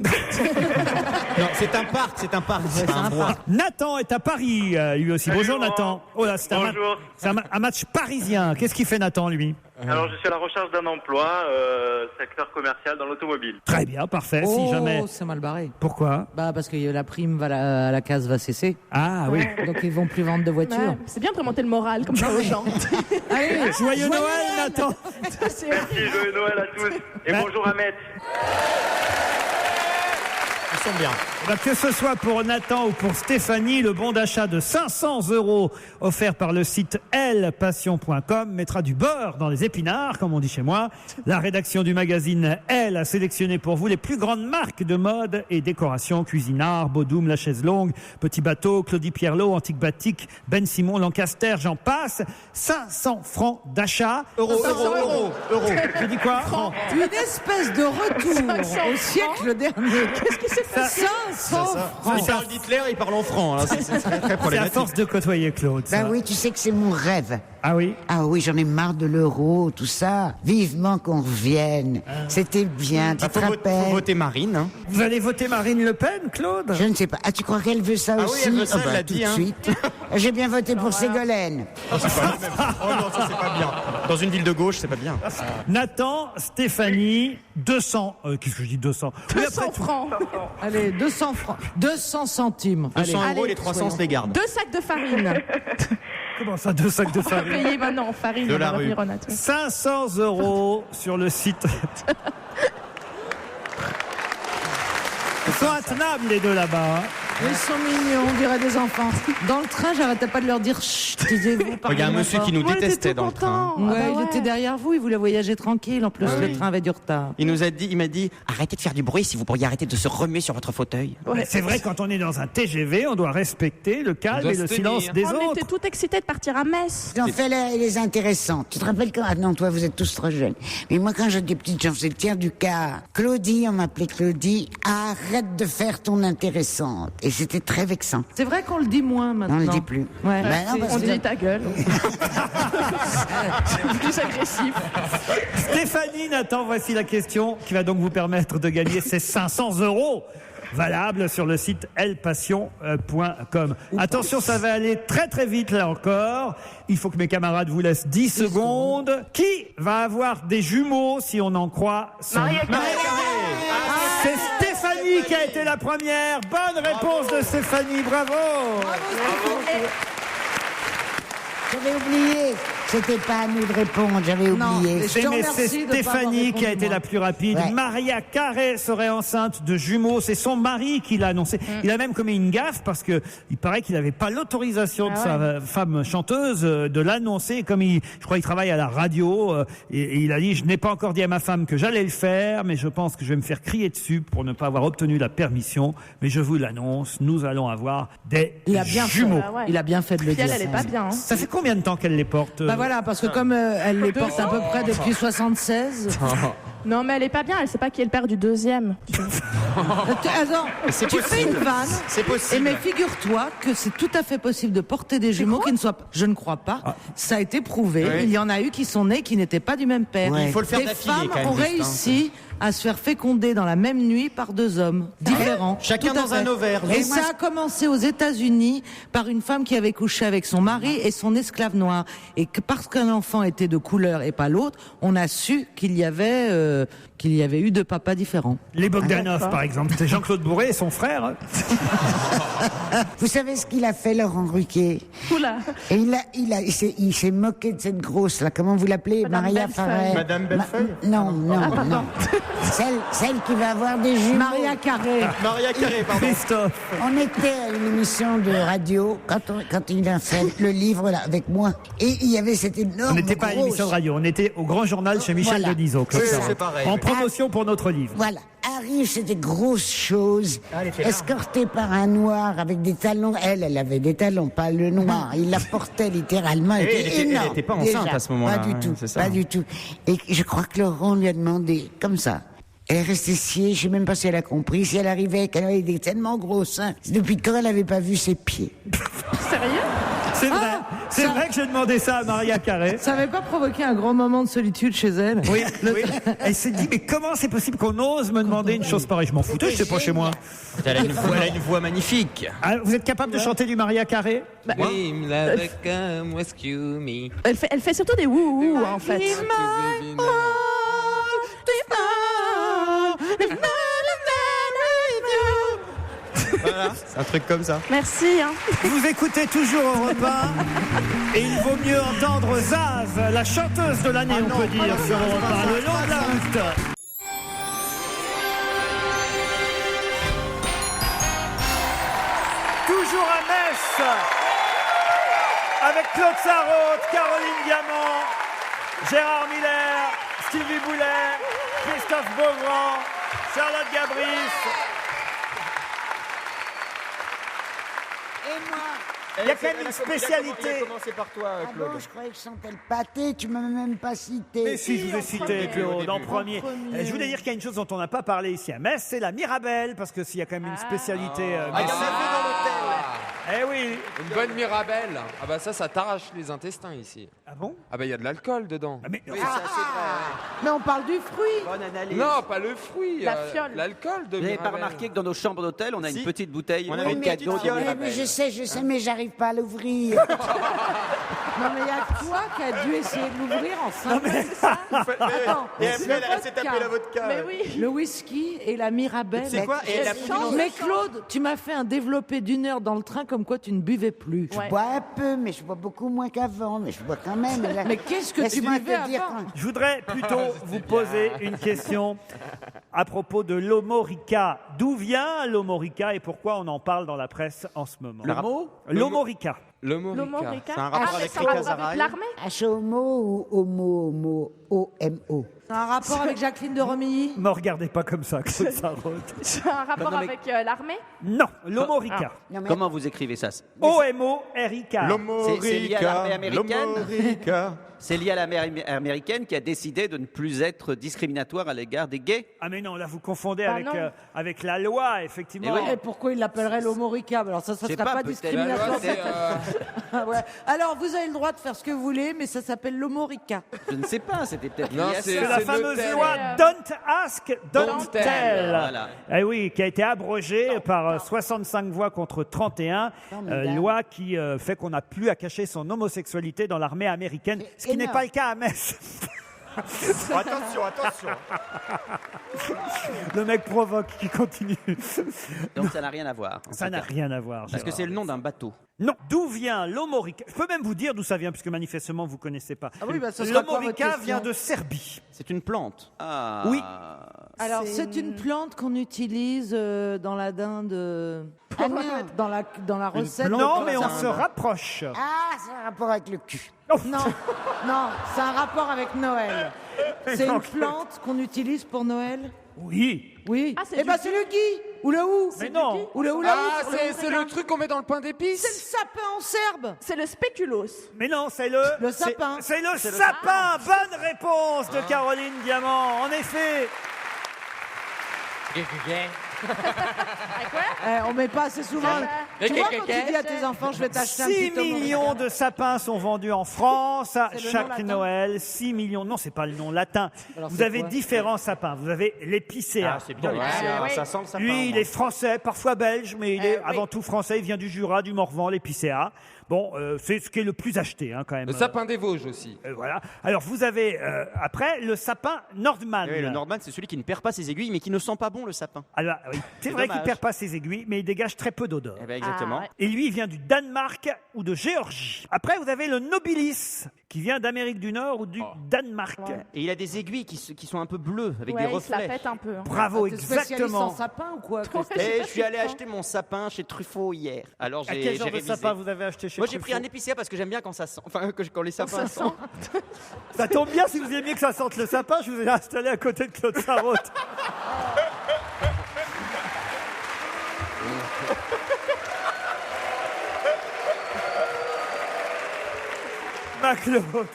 Non, c'est un parc, c'est un parc. C'est un bois. Nathan est à Paris, lui aussi. Salut, Bonjour Laurent. Nathan. Oh là, c'est un match parisien. Qu'est-ce qu'il fait Nathan, lui? Alors, je suis à la recherche d'un emploi, secteur commercial dans l'automobile. Très bien, parfait. Si jamais. c'est mal barré. Pourquoi? Bah parce que la prime à la case va cesser. Ah oui. Donc ils vont plus vendre de voitures. Ouais, c'est bien de remonter le moral comme ça aux gens. Allez, Joyeux Noël, Nathan. C'est Merci, joyeux Noël à tous. Et bonjour Ahmed. Ils sont bien. Eh ben, que ce soit pour Nathan ou pour Stéphanie, le bon d'achat de 500 € offert par le site elpassion.com mettra du beurre dans les épinards, comme on dit chez moi. La rédaction du magazine Elle a sélectionné pour vous les plus grandes marques de mode et décoration: Cuisinart, Bodum, La Chaise Longue, Petit Bateau, Claudie Pierlot, Antique Batik, Ben Simon, Lancaster, j'en passe. 500 francs d'achat. Euros. Je dis quoi? Francs. une espèce de retour 500 au siècle dernier. Qu'est-ce qui s'est passé? 500 francs. Il parle d'Hitler, il parle en francs. C'est très, très C'est à problématique. force de côtoyer Claude. ça. Ben oui, tu sais que c'est mon rêve. Ah oui? Ah oui, j'en ai marre de l'euro, tout ça. Vivement qu'on revienne. C'était bien, tu te Faut rappelles? voter Marine. Hein. Vous allez voter Marine Le Pen, Claude? Je ne sais pas. Ah, tu crois qu'elle veut ça Ah oui, aussi? elle veut ça, Oh, elle l'a tout dit, de hein. suite. J'ai bien voté pour Ségolène. Oh, c'est pas le même. Oh non, ça c'est pas bien. Dans une ville de gauche, c'est pas bien. Nathan, Stéphanie, 200. Qu'est-ce que je dis 200? Oui, 200 après tout. francs. Allez, 200 francs. 200 centimes. 200 Allez. €, les 300 se les gardent. 2 sacs de farine. Comment ça, 2 sacs de farine? Payez maintenant en farine. De on la va rue. revenir au Nathan. 500 € sur le site. Ils sont intenables les deux là-bas. hein. Ils sont mignons, on dirait des enfants. Dans le train, j'arrêtais pas de leur dire chut, taisez-vous. Il y a un monsieur qui nous détestait dans le train. Ouais, Ah bah il ouais. était derrière vous, il voulait voyager tranquille. En plus, le train avait du retard. Il m'a dit, arrêtez de faire du bruit si vous pourriez arrêter de se remuer sur votre fauteuil. Mais c'est vrai, quand on est dans un TGV, on doit respecter le calme doit et le se silence tenir. des On autres. était tout excités de partir à Metz. J'en fais les intéressants. Tu te rappelles quand... Ah non, toi, vous êtes tous trop jeunes. Mais moi, quand j'étais petite, j'en faisais le tiers du quart. Claudie, on m'appelait Claudie. Arrête de faire ton intéressante. Et c'était très vexant. C'est vrai qu'on le dit moins maintenant. On le dit plus. Ouais. Ben non, parce On que- dit ta gueule. C'est plus agressif. Stéphanie, Nathan, voici la question qui va donc vous permettre de gagner ces 500 € valables sur le site elpassion.com. Attention, ça va aller très très vite là encore. Il faut que mes camarades vous laissent 10 secondes. Qui va avoir des jumeaux si on en croit son... Maria Carré. C'est Stéphanie qui a été la première. Bonne réponse de Stéphanie, bravo. J'avais oublié. C'était pas à nous de répondre, j'avais Non, oublié. mais je te C'est remercie de pas avoir Stéphanie qui a répondu, été moi. la plus rapide. Ouais. Maria Carré serait enceinte de jumeaux. C'est son mari qui l'a annoncé. Il a même commis une gaffe parce que il paraît qu'il n'avait pas l'autorisation de sa femme chanteuse de l'annoncer. Comme je crois qu'il travaille à la radio et il a dit: je n'ai pas encore dit à ma femme que j'allais le faire, mais je pense que je vais me faire crier dessus pour ne pas avoir obtenu la permission. Mais je vous l'annonce, nous allons avoir des Il a bien jumeaux. Ah ouais. Il a bien fait de le Puis dire. elle est pas bien. Hein. Ça fait combien de temps qu'elle les porte? Bah voilà, parce que comme elle les porte à peu près depuis 76. Non, mais elle est pas bien. Elle sait pas qui est le père du deuxième. Attends, tu fais une vanne. C'est possible. Mais figure-toi que c'est tout à fait possible de porter des jumeaux qui ne soient pas. Je ne crois pas. Ça a été prouvé. Oui. Il y en a eu qui sont nés qui n'étaient pas du même père. Ouais. Il faut le faire Des d'affilée, femmes quand même, ont juste, hein. réussi à se faire féconder dans la même nuit par 2 hommes différents. Chacun Tout à dans un fait. ovaire. Et Et ça a commencé aux États-Unis par une femme qui avait couché avec son mari et son esclave noir. Et que parce qu'un enfant était de couleur et pas l'autre, on a su qu'il y avait eu 2 papas différents. Les Bogdanov, d'accord. par exemple. C'est Jean-Claude Bourré et son frère. hein. Vous savez ce qu'il a fait, Laurent Ruquier? Oula. Et il s'est moqué de cette grosse là. Comment vous l'appelez? Madame Maria Bellefeuille. Farret. Madame Bellefeuille Non, non. Celle qui va avoir des jumeaux. Maria Carré. Maria Carré, pardon. Christophe. On était à une émission de radio quand il a fait le livre là avec moi. Et il y avait cette énorme. On n'était pas à une émission de radio, on était au Grand Journal chez Michel Voilà. Denisot. comme Oui, ça. c'est pareil. En promotion pour notre livre. Voilà. Arrive cette grosse chose, escortée par un noir avec des talons. Elle avait des talons, pas le noir. Il la portait littéralement. Eh oui, était elle était- elle énorme, était pas enceinte déjà. à ce moment-là, Pas du ouais, tout. c'est ça. Pas du tout. Et je crois que Laurent lui a demandé, comme ça. Elle est restée siée, je sais même pas si elle a compris, si elle arrivait, qu'elle avait des tellement gros seins. Depuis quand elle avait pas vu ses pieds. Sérieux? C'est vrai. C'est vrai que j'ai demandé ça à Maria Carré. Ça n'avait pas provoqué un grand moment de solitude chez elle? Oui, oui. Elle s'est dit, mais comment c'est possible qu'on ose me demander une chose pareille? Je m'en foutais, je sais pas chez moi. Elle a une voix magnifique. Ah, vous êtes capable de chanter du Maria Carré? Elle fait surtout des wouhou en fait. Voilà, c'est un truc comme ça. Merci. Vous écoutez toujours Europe 1 et il vaut mieux entendre Zaz, la chanteuse de l'année, on peut dire, sur Europe 1, le long de la route. Toujours à Metz, avec Claude Sarraute, Caroline Diamant, Gérard Miller, Stevie Boulet, Christophe Beaugrand, Charlotte Gabris. Et moi? Il y a quand même une spécialité. Commencer par toi, Claude. Ah bon, je croyais que je sentais le pâté, tu m'as même pas cité. Mais si, je vous ai cité, Claude, en premier. Je voulais dire qu'il y a une chose dont on n'a pas parlé ici à Metz, c'est la Mirabelle, parce que s'il y a quand même une spécialité il y en a messaine. fait dans l'hôtel. Eh oui. Une bonne Mirabelle. Ah bah ça t'arrache les intestins ici. Ah bon? Ah bah il y a de l'alcool dedans. Mais, Mais on parle du fruit. Bonne analyse. Non, pas le fruit. La fiole. L'alcool de Vous n'avez pas Mirabelle. remarqué que dans nos chambres d'hôtel, on a une petite bouteille On a en une cadeau petite de fiole. Mais je sais, mais j'arrive pas à l'ouvrir. Non, mais il y a toi qui a dû essayer de l'ouvrir en 5 minutes. Attends, Et elle le s'est tapé la vodka. Mais oui. Le whisky et la Mirabelle. C'est quoi? Et elle a pris du Mais Claude, tu m'as fait un développé d'1 heure dans le train comme quoi tu ne buvais plus. Je bois un peu, mais je bois beaucoup moins qu'avant. Mais je bois quand même. Mais qu'est-ce que tu Laisse-moi buvais te dire avant? je voudrais plutôt vous poser une question à propos de l'Omorica. D'où vient l'Omorica et pourquoi on en parle dans la presse en ce moment? Le mot L'Omorica. L'Omorica. C'est un rapport avec c'est un rapport Rika avec l'armée? H-O-M-O ou homo, O-M-O. C'est un rapport avec Jacqueline de Romilly? Me regardez pas comme ça, Claude Sarraute. C'est un rapport Non, mais- avec l'armée? Non, l'Omorica. Non, mais Comment vous écrivez ça? O-M-O-R-I-K. C'est lié à l'armée américaine? L'Omorica. C'est lié à l'armée américaine qui a décidé de ne plus être discriminatoire à l'égard des gays. Ah mais non, là vous confondez Bah avec, non. avec la loi, effectivement. Eh oui. Et pourquoi il l'appellerait l'Omorica? Alors ça Je serait sais pas, pas, peut-être. discriminatoire. La loi, c'est, Ah ouais. Alors vous avez le droit de faire ce que vous voulez, mais ça s'appelle l'Omorica. Je ne sais pas, c'était peut-être Non, lié à c'est- C'est ça. la le fameuse tel. loi Don't Ask, Don't Don't Tell. Tell. Voilà. Eh oui, qui a été abrogée par 65 voix contre 31. Loi qui fait qu'on n'a plus à cacher son homosexualité dans l'armée américaine, ce qui n'est énorme. pas le cas à Metz. Attention, attention. Le mec provoque, qui continue. Donc ça n'a rien à voir. en Ça tout n'a cas. rien à voir. Parce que c'est le nom d'un bateau. Non, d'où vient l'Omorica? Je peux même vous dire d'où ça vient, puisque manifestement vous connaissez pas. Ah oui, bah, ce sera quoi votre L'Omorica question? vient de Serbie. C'est une plante. Ah. Oui. Alors c'est une plante qu'on utilise dans la dinde, Ah non. dans la recette. Non, de mais on dinde. se rapproche. Ah, c'est un rapport avec le cul. Non, non, c'est un rapport avec Noël. C'est une plante qu'on utilise pour Noël. Oui. Oui. Ah, c'est Eh du ben c'est le gui ou le hou. Mais non. Ou le hula Ah, hoop. c'est le truc qu'on met dans le pain C'est le d'épices. sapin en serbe. C'est le spéculos. Mais non, c'est le... Le sapin. C'est le sapin. Bonne réponse de Caroline Diamant. En effet. On met pas assez souvent. Tu vois quand tu dis à tes enfants, je vais t'acheter un 6 petit Omorica. millions de sapins sont vendus en France C'est le nom chaque latin. Noël. 6 millions. Non, c'est pas le nom latin. Alors, Vous c'est avez quoi différents sapins. Vous avez l'épicéa. Ah, c'est bien. Bon, oui. Ça sent le sapin. Lui, il est français, parfois belge, mais il est oui. avant tout français. Il vient du Jura, du Morvan, l'épicéa. Bon, c'est ce qui est le plus acheté, hein, quand même. Le sapin des Vosges aussi. Voilà. Alors, vous avez après le sapin Nordman. Oui, le Nordman, c'est celui qui ne perd pas ses aiguilles, mais qui ne sent pas bon le sapin. Alors, oui, c'est vrai qu'il dommage. perd pas ses aiguilles, mais il dégage très peu d'odeur. Eh ben, exactement. Ah, ouais. Et lui, il vient du Danemark ou de Géorgie. Après, vous avez le Nobilis, qui vient d'Amérique du Nord ou du Danemark. Et il a des aiguilles qui sont un peu bleues, avec Ouais, des il se la reflets. pète un peu. hein. Bravo, T'es spécialiste exactement. en sapin ou quoi Christophe Et je suis allé acheter mon sapin chez Truffaut hier. Alors À j'ai quel genre de révisé. sapin vous avez acheté chez Moi j'ai pris Truffaut un épicéa parce que j'aime bien quand ça sent. Enfin, quand les sapins sentent. Ça tombe bien, si vous aimiez que ça sente le sapin, je vous ai installé à côté de Claude Sarraute. Ma Claude,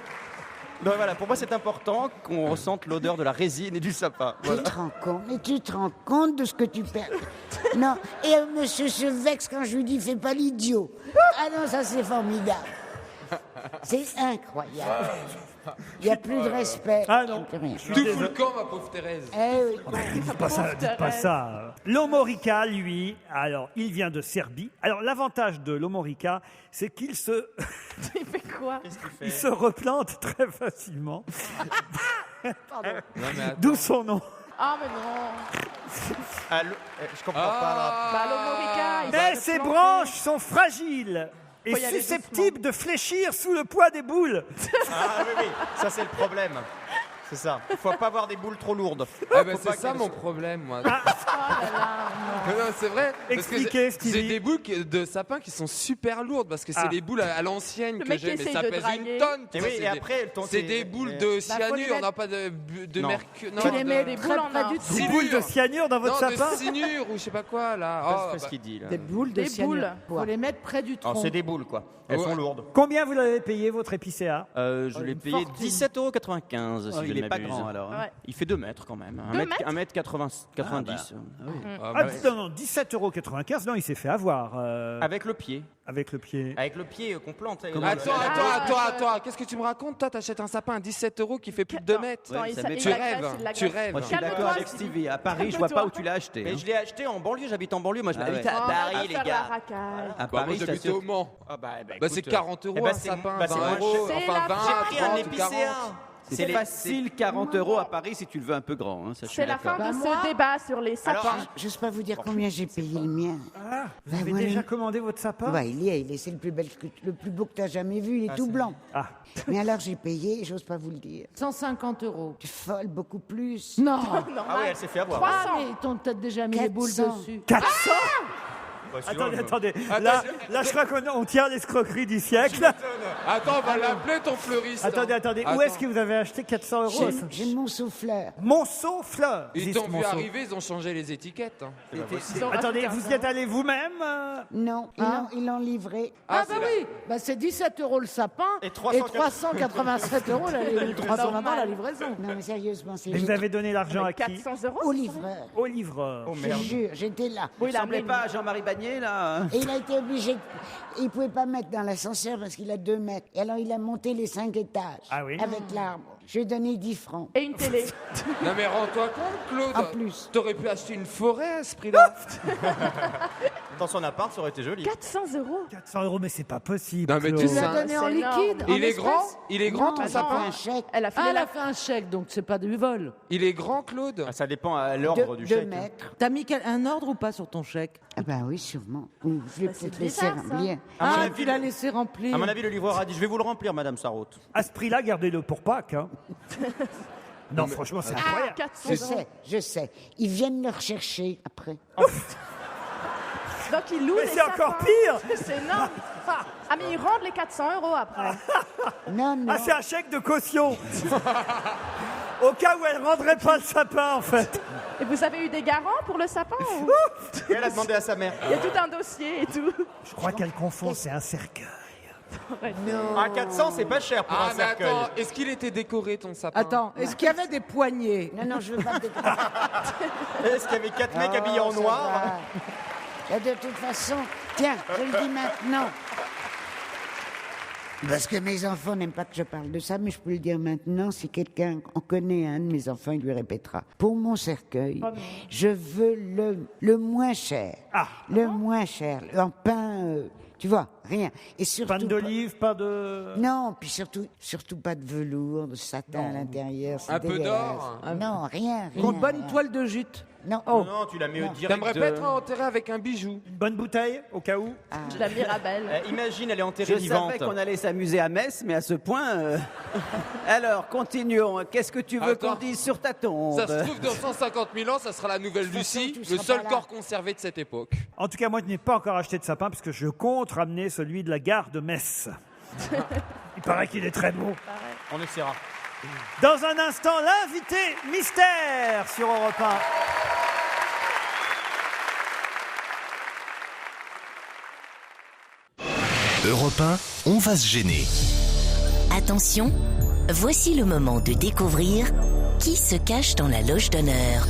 Donc voilà, pour moi c'est important qu'on ressente l'odeur de la résine et du sapin. Voilà. Tu te rends compte, mais tu te rends compte de ce que tu perds. Non, et monsieur se vexe quand je lui dis fais pas l'idiot. Ah non, ça c'est formidable. C'est incroyable. Il n'y a plus de respect. Ah non. Tu fous le camp, ma pauvre Thérèse. Eh oui. Dites pas ça. L'Omorica, lui, alors, il vient de Serbie. Alors, l'avantage de l'Omorica, c'est qu'il se... Il fait quoi? Il se replante très facilement. Pardon. D'où son nom. Ah, mais non. Je comprends pas là. Bah, l'Omorica, il Mais se ses planter. branches sont fragiles et Faut y aller susceptibles de fléchir sous le poids des boules. Ah oui, ça c'est le problème. C'est ça. Il faut pas avoir des boules trop lourdes. Ah bah Faut c'est pas ça qu'elles mon soient- problème, moi. Oh là là, non. Non, c'est vrai. Parce que Expliquez, Stevie. j'ai des boules de sapin qui sont super lourdes parce que c'est Ah. des boules à l'ancienne Le que mec j'ai, qui mais essaye ça de pèse draguer. une tonne. tu Et vois, oui, c'est et des- après, le temps, c'est des boules de faut les cyanure, mettre- on n'a pas de Non. mercure. Tu les mets des boules en or. Des boules de cyanure dans votre Non, sapin. de cyanure ou je sais pas quoi là. C'est Oh, pas ce bah. qu'il dit là. Des boules de Des cyanure. boules. Faut les mettre près du tronc. Alors, c'est des boules quoi. Elles Ouais. sont lourdes. Combien vous l'avez payé, votre épicéa? Je l'ai payé fortune. 17,95 €. Si Oh, je il ne est pas m'abuse. grand alors. hein. Ouais. Il fait 2 mètres quand même. 2 mètres 1m90. Ah, Ah, bah, non, 17,95 €. Non, il s'est fait avoir. Avec le pied. Avec le pied. Avec le pied qu'on plante. Attends, qu'est-ce que tu me racontes? Toi, t'achètes un sapin à 17 € qui fait plus de 2 mètres. Attends, Ouais, il ça s'a- met- il Tu l'agresse, rêves, il l'agresse. tu rêves. Moi, je suis d'accord Calme-toi, avec Stevie. Stevie. À Paris, je vois pas où tu l'as acheté. Mais hein. je l'ai acheté en banlieue, j'habite en banlieue. Moi, je Ah l'habite ouais. à Oh, Paris, va les faire la gars. racaille. À Bah, Paris, moi, je j'habite t'assure. au Mans. Ah bah, Bah, c'est 40 € Eh ben, un c'est- sapin, bah, c'est 20 moins €, cher. enfin C'est la 20, J'ai pris un 30 ou épicéa. 40. C'est facile 40 € à Paris si tu le veux un peu grand. hein, ça, je suis C'est la fin d'accord. de Bah, ce débat sur les sapins. J'ose pas vous dire combien j'ai payé le mien. Vous avez voilà. déjà commandé votre sapin? Bah, il est, c'est le plus beau que tu as jamais vu, il est tout blanc. Ah. Mais alors j'ai payé, j'ose pas vous le dire. 150 €. Tu es folle, beaucoup plus. Non. Ah oui, elle s'est fait avoir. 300. Ah, mais ils t'ont peut-être déjà mis les boules 400. dessus. 400. Bah, Attendez. Là, je crois qu'on tient l'escroquerie du siècle. Attends, on va l'appeler ton fleuriste. Attendez. Attends. Où est-ce que vous avez acheté 400 €? J'ai mon souffleur. Monceau Fleur. Ils Existe t'ont vu Monceau. arriver, ils ont changé les étiquettes. hein. Attendez, vous y êtes allé vous-même? Non, ils l'ont livré. Ah, c'est bah la- oui, bah c'est 17 € le sapin Et et 387 387 € la, 300 € la livraison. Non, mais sérieusement, c'est Mais vous avez donné l'argent à qui? 400 €. au livreur. Au livreur. Oh Je merde. jure, j'étais là. Oui, Il la semblait mine. pas à Jean-Marie Bagné là. hein. Et il a été obligé. Il pouvait pas mettre dans l'ascenseur parce qu'il a 2 mètres. Et alors il a monté les 5 étages. Ah oui. Avec l'arbre. Je lui ai donné 10 francs. Et une télé. Non mais rends-toi compte, Claude. En plus. T'aurais pu acheter une forêt à ce prix-là. Dans son appart, ça aurait été joli. 400 €. 400 €, mais c'est pas possible. Non, mais tu Claude. Tu l'as sais- donné en C'est liquide. Il en est espèces grand Il est grand Non, ton j'ai sapin fait un chèque. Elle a Ah, filé elle la... a fait un chèque, donc c'est pas du vol. Il est grand, Claude Ah, ça dépend à l'ordre du 2 chèque. mètres. T'as mis un ordre ou pas sur ton chèque? Ah ben oui, sûrement. Ou je l'ai Bah, c'est peut-être laissé bizarre, ça. remplir. À mon Ah, avis, tu l'as laissé remplir. À mon avis, le livreur a dit: je vais vous le remplir, Madame Sarraute. À ce prix-là, gardez-le pour Pâques. hein. Non, franchement, c'est incroyable. 400 Je €. sais, je sais. Ils viennent le rechercher après. Donc ils louent Mais les c'est encore sapins. pire. C'est énorme. Ah, mais ils rendent les 400 € après. Non, non. Ah, c'est un chèque de caution. Au cas où elle ne rendrait pas le sapin, en fait. Et vous avez eu des garants pour le sapin ou- Et elle a demandé à sa mère. Il y a tout un dossier et tout. Je crois qu'elle confond, c'est un cercueil. À 400, c'est pas cher pour Ah un mais cercueil. attends, est-ce qu'il était décoré ton sapin? Attends, est-ce qu'il y avait des poignées? Non, non, je veux pas te Est-ce qu'il y avait 4 mecs habillés en ça noir? va. Et de toute façon, tiens, je le dis maintenant. Parce que mes enfants n'aiment pas que je parle de ça, mais je peux le dire maintenant. Si quelqu'un en connaît un de mes enfants, il lui répétera. Pour mon cercueil, je veux le moins cher. Le moins cher. En pain, tu vois, rien. Et surtout Pain d'olive, pas de... Non, puis surtout pas de velours, de satin à l'intérieur. c'est Un peu dégueulasse. d'or Non, rien. Une bonne rien. toile de jute. Non. Non, tu la mets au direct. T'aimerais pas être enterré avec un bijou? Une bonne bouteille, au cas où. De la Mirabelle. Imagine, elle est enterrée Je vivante. savais qu'on allait s'amuser à Metz, mais à ce point. Alors, continuons. Qu'est-ce que tu veux Attends. qu'on dise sur ta tombe? Ça se trouve, dans 150 000 ans, ça sera la nouvelle Lucie, tu le seras seul pas là. corps conservé de cette époque. En tout cas, moi, je n'ai pas encore acheté de sapin parce que je compte ramener celui de la gare de Metz. Il paraît qu'il est très beau. On essaiera. Dans un instant, l'invité mystère sur Europe 1. Europe 1, on va se gêner. Attention, Voici le moment de découvrir qui se cache dans la loge d'honneur.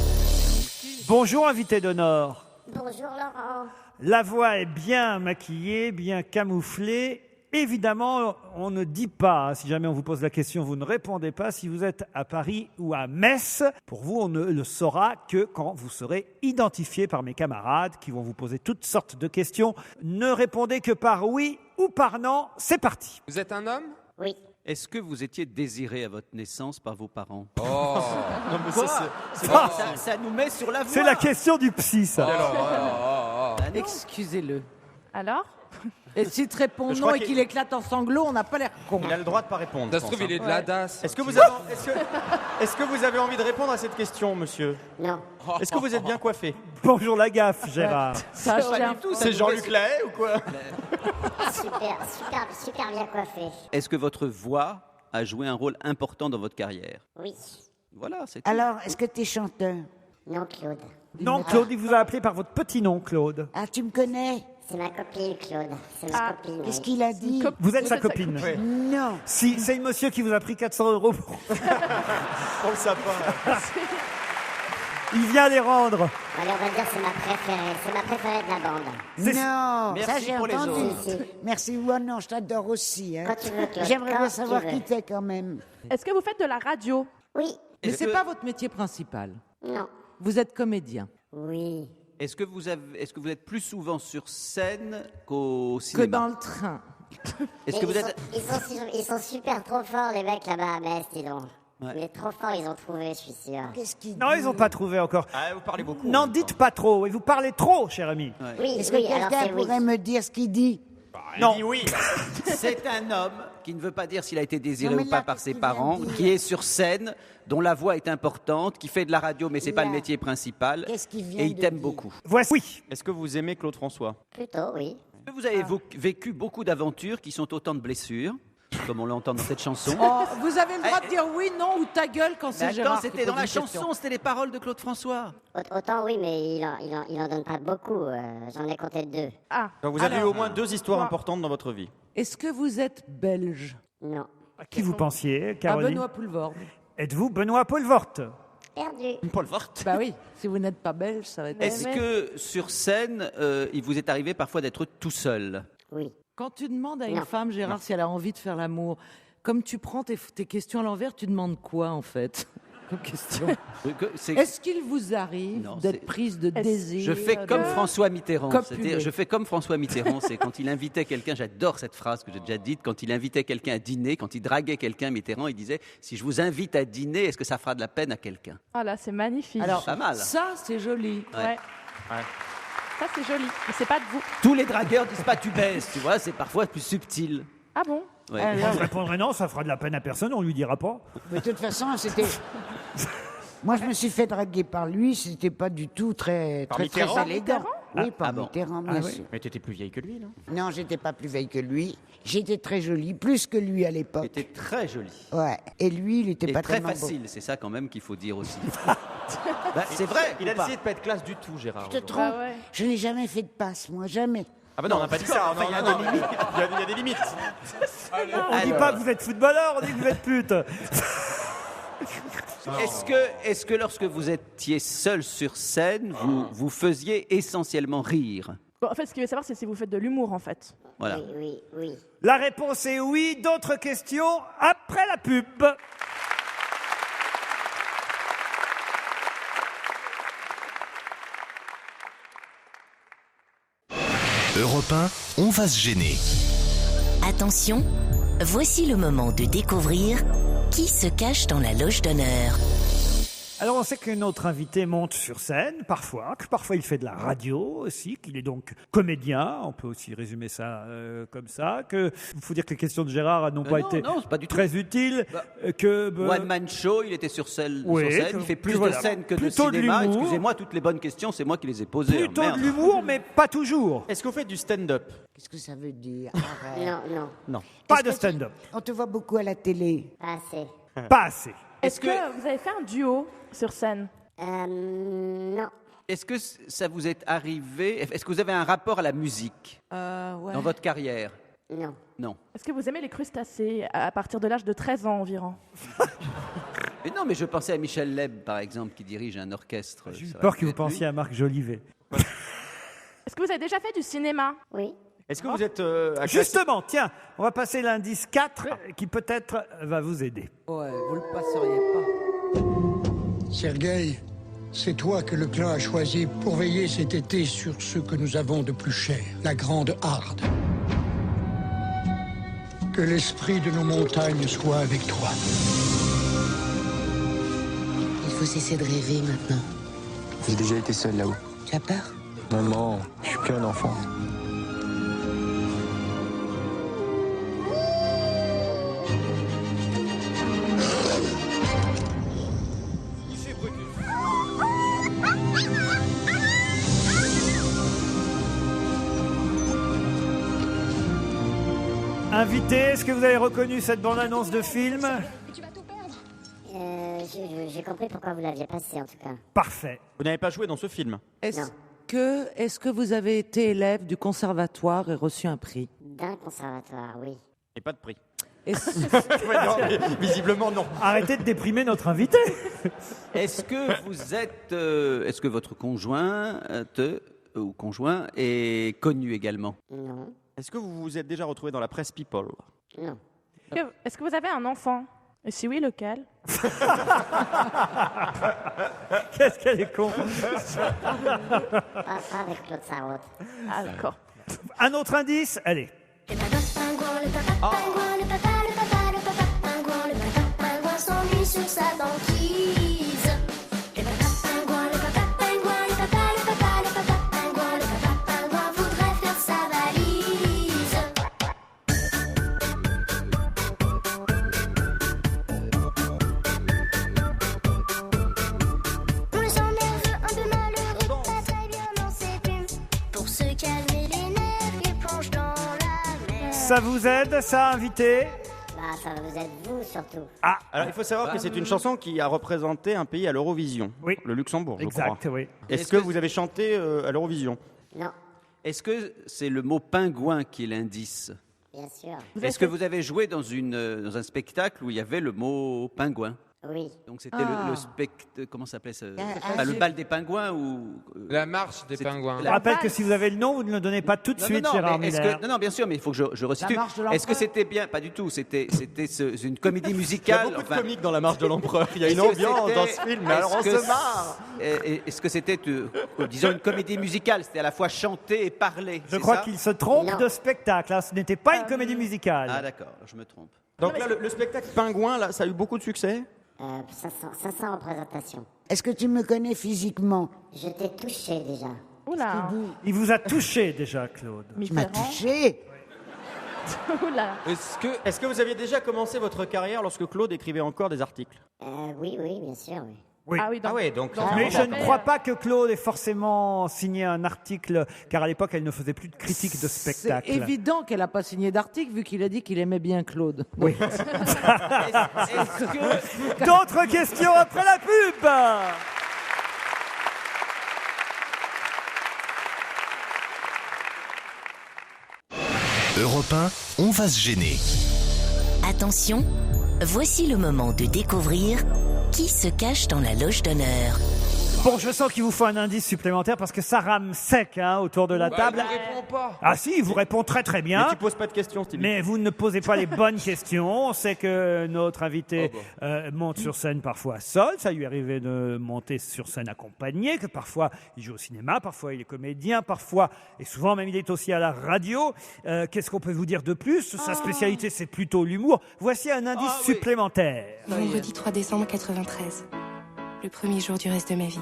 Bonjour, invité d'honneur. Bonjour Laurent. La voix est bien maquillée, bien camouflée. Évidemment, on ne dit pas, si jamais on vous pose la question, vous ne répondez pas si vous êtes à Paris ou à Metz. Pour vous, on ne le saura que quand vous serez identifié par mes camarades qui vont vous poser toutes sortes de questions. Ne répondez que par oui ou par non. C'est parti. Vous êtes un homme? Oui. Est-ce que vous étiez désiré à votre naissance par vos parents? Oh. Non, mais Quoi ça nous met sur la voie. C'est la question du psy, ça. Excusez-le. Alors? Et s'il te répond Je non crois et qu'il éclate en sanglots, on n'a pas l'air con. Il a le droit de pas répondre. Ça se trouve, il est de la DAS. Est-ce que vous avez envie de répondre à cette question, monsieur? Non. Est-ce que vous êtes bien coiffé? Bonjour la gaffe, Gérard. Ça, je tiens. C'est Jean-Luc Lahaye ou quoi? Super bien coiffé. Est-ce que votre voix a joué un rôle important dans votre carrière? Oui. Voilà, c'est tout. Alors, est-ce que tu es chanteur? Non, Claude. Non, Claude, il vous a appelé par votre petit nom, Claude. Ah, tu me connais? C'est ma copine, Claude. C'est ma copine. Qu'est-ce oui. qu'il a dit? Vous êtes sa copine. Non. Si, c'est le monsieur qui vous a pris 400 € pour... On le sapin. Il vient les rendre. Allez, on va dire c'est ma préférée. C'est ma préférée de la bande. Non, Merci ça j'ai pour les entendu. autres. Merci, ouais, non, je t'adore aussi. Hein. Quand tu veux, Claude. J'aimerais Quand bien tu savoir veux. qui t'es quand même. Est-ce que vous faites de la radio? Oui. Mais Est-ce c'est que- pas votre métier principal. Non. Vous êtes comédien. Oui. Est-ce que vous êtes plus souvent sur scène qu'au Que cinéma? dans le train. Est-ce que Mais vous êtes ils sont super trop forts, les mecs là-bas à Metz, dis donc. Ouais. Il est trop fort, ils ont trouvé, je suis sûr. Qu'est-ce qu'il Non, dit? ils n'ont pas trouvé encore. Ah, vous parlez beaucoup. N'en dites pas trop. Et vous parlez trop, cher ami. Oui, Est-ce que oui, alors quelqu'un c'est oui. pourrait me dire ce qu'il dit? Non. Oui. C'est un homme qui ne veut pas dire s'il a été désiré Non, mais ou pas là, par qu'est-ce ses qu'il vient parents, de dire? qui est sur scène, dont la voix est importante, qui fait de la radio mais c'est pas Là. le métier principal, Qu'est-ce qu'il vient et il de t'aime dire? beaucoup. Voici. Oui. Est-ce que vous aimez Claude François? Plutôt, oui. Est-ce que vous avez vécu beaucoup d'aventures qui sont autant de blessures, comme on l'entend dans cette chanson? Oh, vous avez le droit de dire oui, non ou ta gueule quand Mais c'est attends, Gérard qui c'était pose dans la une question. chanson, c'était les paroles de Claude François. Autant oui, mais il en donne pas beaucoup. J'en ai compté 2. Ah. Donc vous avez eu Alors, au moins 2 histoires importantes dans votre vie. Est-ce que vous êtes belge? Non. À qui vous pensiez, À Caroline? Benoît Poulvord. Êtes-vous Benoît Poelvoort? Perdu. Paul Vort. Bah oui, si vous n'êtes pas belge, ça va être... Est-ce que sur scène, il vous est arrivé parfois d'être tout seul? Oui. Quand tu demandes à une Non. femme, Gérard, si elle a envie de faire l'amour, comme tu prends tes questions à l'envers, tu demandes quoi en fait comme question? Est-ce qu'il vous arrive Non, d'être c'est- prise de désir? Je fais comme François Mitterrand. Copulé. C'est-à-dire, je fais comme François Mitterrand. C'est quand il invitait quelqu'un, j'adore cette phrase que j'ai déjà dite, quand il invitait quelqu'un à dîner, quand il draguait quelqu'un, Mitterrand, il disait si je vous invite à dîner, est-ce que ça fera de la peine à quelqu'un? Ah là, c'est magnifique. Alors, Pas mal. ça, c'est joli. Ouais. Ça, c'est joli. Mais c'est pas de vous. Tous les dragueurs disent pas tu baises, tu vois, c'est parfois plus subtil. Ah bon? Ouais. Moi, je répondrais non, ça fera de la peine à personne, on lui dira pas. Mais de toute façon, c'était... Moi, je me suis fait draguer par lui, c'était pas du tout très, Par très, très Mitterrand élégant. Oui, par Ah bon. Mitterrand, bien sûr. Mais t'étais plus vieille que lui, non? Non, j'étais pas plus vieille que lui. J'étais très jolie, plus que lui à l'époque. C'était très joli. Ouais. Et lui, il était Et pas très tellement facile, c'est ça quand même qu'il faut dire aussi. Bah, c'est vrai. Il a ou pas décidé de pas être classe du tout, Gérard. beau. Je te aujourd'hui. trompe. ouais. Je n'ai jamais fait de passe, moi, jamais. Ah bah non, on n'a pas dit ça. Enfin, il y a des limites. Il y a des limites. On dit pas que vous êtes footballeur, on dit que vous êtes pute. Est-ce que lorsque vous étiez seul sur scène, vous faisiez essentiellement rire? Bon, en fait, ce qu'il veut savoir, c'est si vous faites de l'humour, en fait. Voilà. Oui. La réponse est oui. D'autres questions après la pub. Europe 1, on va se gêner. Attention, voici le moment de découvrir qui se cache dans la loge d'honneur. Alors on sait que notre invité monte sur scène parfois, que parfois il fait de la radio aussi, qu'il est donc comédien, on peut aussi résumer ça comme ça, que il faut dire que les questions de Gérard n'ont pas non, été non, c'est pas du tout. très utiles, Bah, que... One Man Show, il était sur scène, Oui, il fait plus voilà. de scènes que de Plutôt de cinéma. l'humour. Excusez-moi, toutes les bonnes questions, c'est moi qui les ai posées. plutôt Merde. de l'humour, mais pas toujours. Est-ce que vous faites du stand-up? Qu'est-ce que ça veut dire? Arrête. Non. Non. Pas Est-ce de que stand-up. On te voit beaucoup à la télé. Pas assez. Pas assez. Est-ce que vous avez fait un duo sur scène? Non. Est-ce que ça vous est arrivé? Est-ce que vous avez un rapport à la musique Ouais. dans votre carrière? Non. Non. Est-ce que vous aimez les crustacés à partir de l'âge de 13 ans environ? Mais non, mais je pensais à Michel Leb, par exemple, qui dirige un orchestre. J'ai eu peur que vous pensiez à Marc Jolivet. Est-ce que vous avez déjà fait du cinéma? Oui. Est-ce que vous êtes... Justement, tiens, on va passer l'indice 4 qui peut-être va vous aider. Ouais, vous le passeriez pas. Sergueï, c'est toi que le clan a choisi pour veiller cet été sur ce que nous avons de plus cher, la Grande Harde. Que l'esprit de nos montagnes soit avec toi. Il faut cesser de rêver maintenant. J'ai déjà été seul là-haut. Tu as peur? Maman, je suis qu'un enfant. Invité, est-ce que vous avez reconnu cette bande-annonce de film? J'ai compris pourquoi vous l'aviez passé, en tout cas. Parfait. Vous n'avez pas joué dans ce film? Est-ce que vous avez été élève du conservatoire et reçu un prix? D'un conservatoire, oui. Et pas de prix. Ouais, non, mais visiblement non. Arrêtez de déprimer notre invité. Est-ce que vous êtes... est-ce que votre conjoint ou conjoint est connu également? Non. Est-ce que vous vous êtes déjà retrouvé dans la presse People? Non. Est-ce que vous avez un enfant? Et si oui, lequel? Qu'est-ce qu'elle est con. Pas avec Claude Sarraute. Ah, d'accord. Un autre indice, allez. Le papa pingouin s'ennuie sur sa banquise. Le papa pingouin voudrait faire sa valise. On le sent nerveux, un peu malheureux, pas très bien dans ses plumes. Pour se calmer les nerfs, il plonge dans la mer. Ça vous aide, ça, invité? Bah, ça vous êtes vous, surtout. Ah, alors il faut savoir que c'est une chanson qui a représenté un pays à l'Eurovision. Oui. Le Luxembourg, je Exact, crois. oui. Est-ce que vous avez chanté à l'Eurovision? Non. Est-ce que c'est le mot pingouin qui est l'indice? Bien sûr. Est-ce que vous avez joué dans un spectacle où il y avait le mot pingouin? Oui. Donc c'était le spectacle, comment ça s'appelait ça? Le je- bal des pingouins ou La marche des pingouins. Je rappelle que si vous avez le nom, vous ne le donnez pas tout de suite, non, Gérard mais Miller. non, bien sûr, mais il faut que je resitue. La marche de l'empereur. Est-ce que c'était bien? Pas du tout. C'était une comédie Il y a musicale. beaucoup de comiques dans La Marche de l'Empereur. Il y a une Est-ce que ambiance c'était- dans ce film, mais alors on est-ce que se marre. Est-ce que c'était, disons, une comédie musicale? C'était à la fois chanté et parlé. Je c'est crois ça qu'il se trompe Non. de spectacle. Hein. Ce n'était pas une comédie musicale. Ah d'accord, je me trompe. Donc là, le spectacle Pingouin, là, ça a eu beaucoup de succès. 500 représentations. Est-ce que tu me connais physiquement? Je t'ai touché déjà. Oula. Il vous a touché déjà, Claude. Tu m'as touché. Oula. Est-ce que vous aviez déjà commencé votre carrière lorsque Claude écrivait encore des articles? Oui, bien sûr, oui. Oui. Ah oui, donc, donc. Mais je ne crois pas que Claude ait forcément signé un article, car à l'époque, elle ne faisait plus de critiques de C'est spectacle. évident qu'elle n'a pas signé d'article vu qu'il a dit qu'il aimait bien Claude. Oui. Est-ce que D'autres questions après la pub. Europe 1, on va se gêner. Attention, voici le moment de découvrir qui se cache dans la loge d'honneur. Bon, je sens qu'il vous faut un indice supplémentaire parce que ça rame sec autour de la table. Il ne répond pas. Ah si, il vous répond très très bien. Mais tu poses pas de questions, Stevie. Mais vous ne posez pas les bonnes questions. On sait que notre invité monte sur scène parfois seul. Ça lui est arrivé de monter sur scène accompagné, que parfois il joue au cinéma, parfois il est comédien, parfois, et souvent même il est aussi à la radio. Qu'est-ce qu'on peut vous dire de plus? Sa spécialité, c'est plutôt l'humour. Voici un indice supplémentaire. Vendredi 3 décembre 93. Le premier jour du reste de ma vie.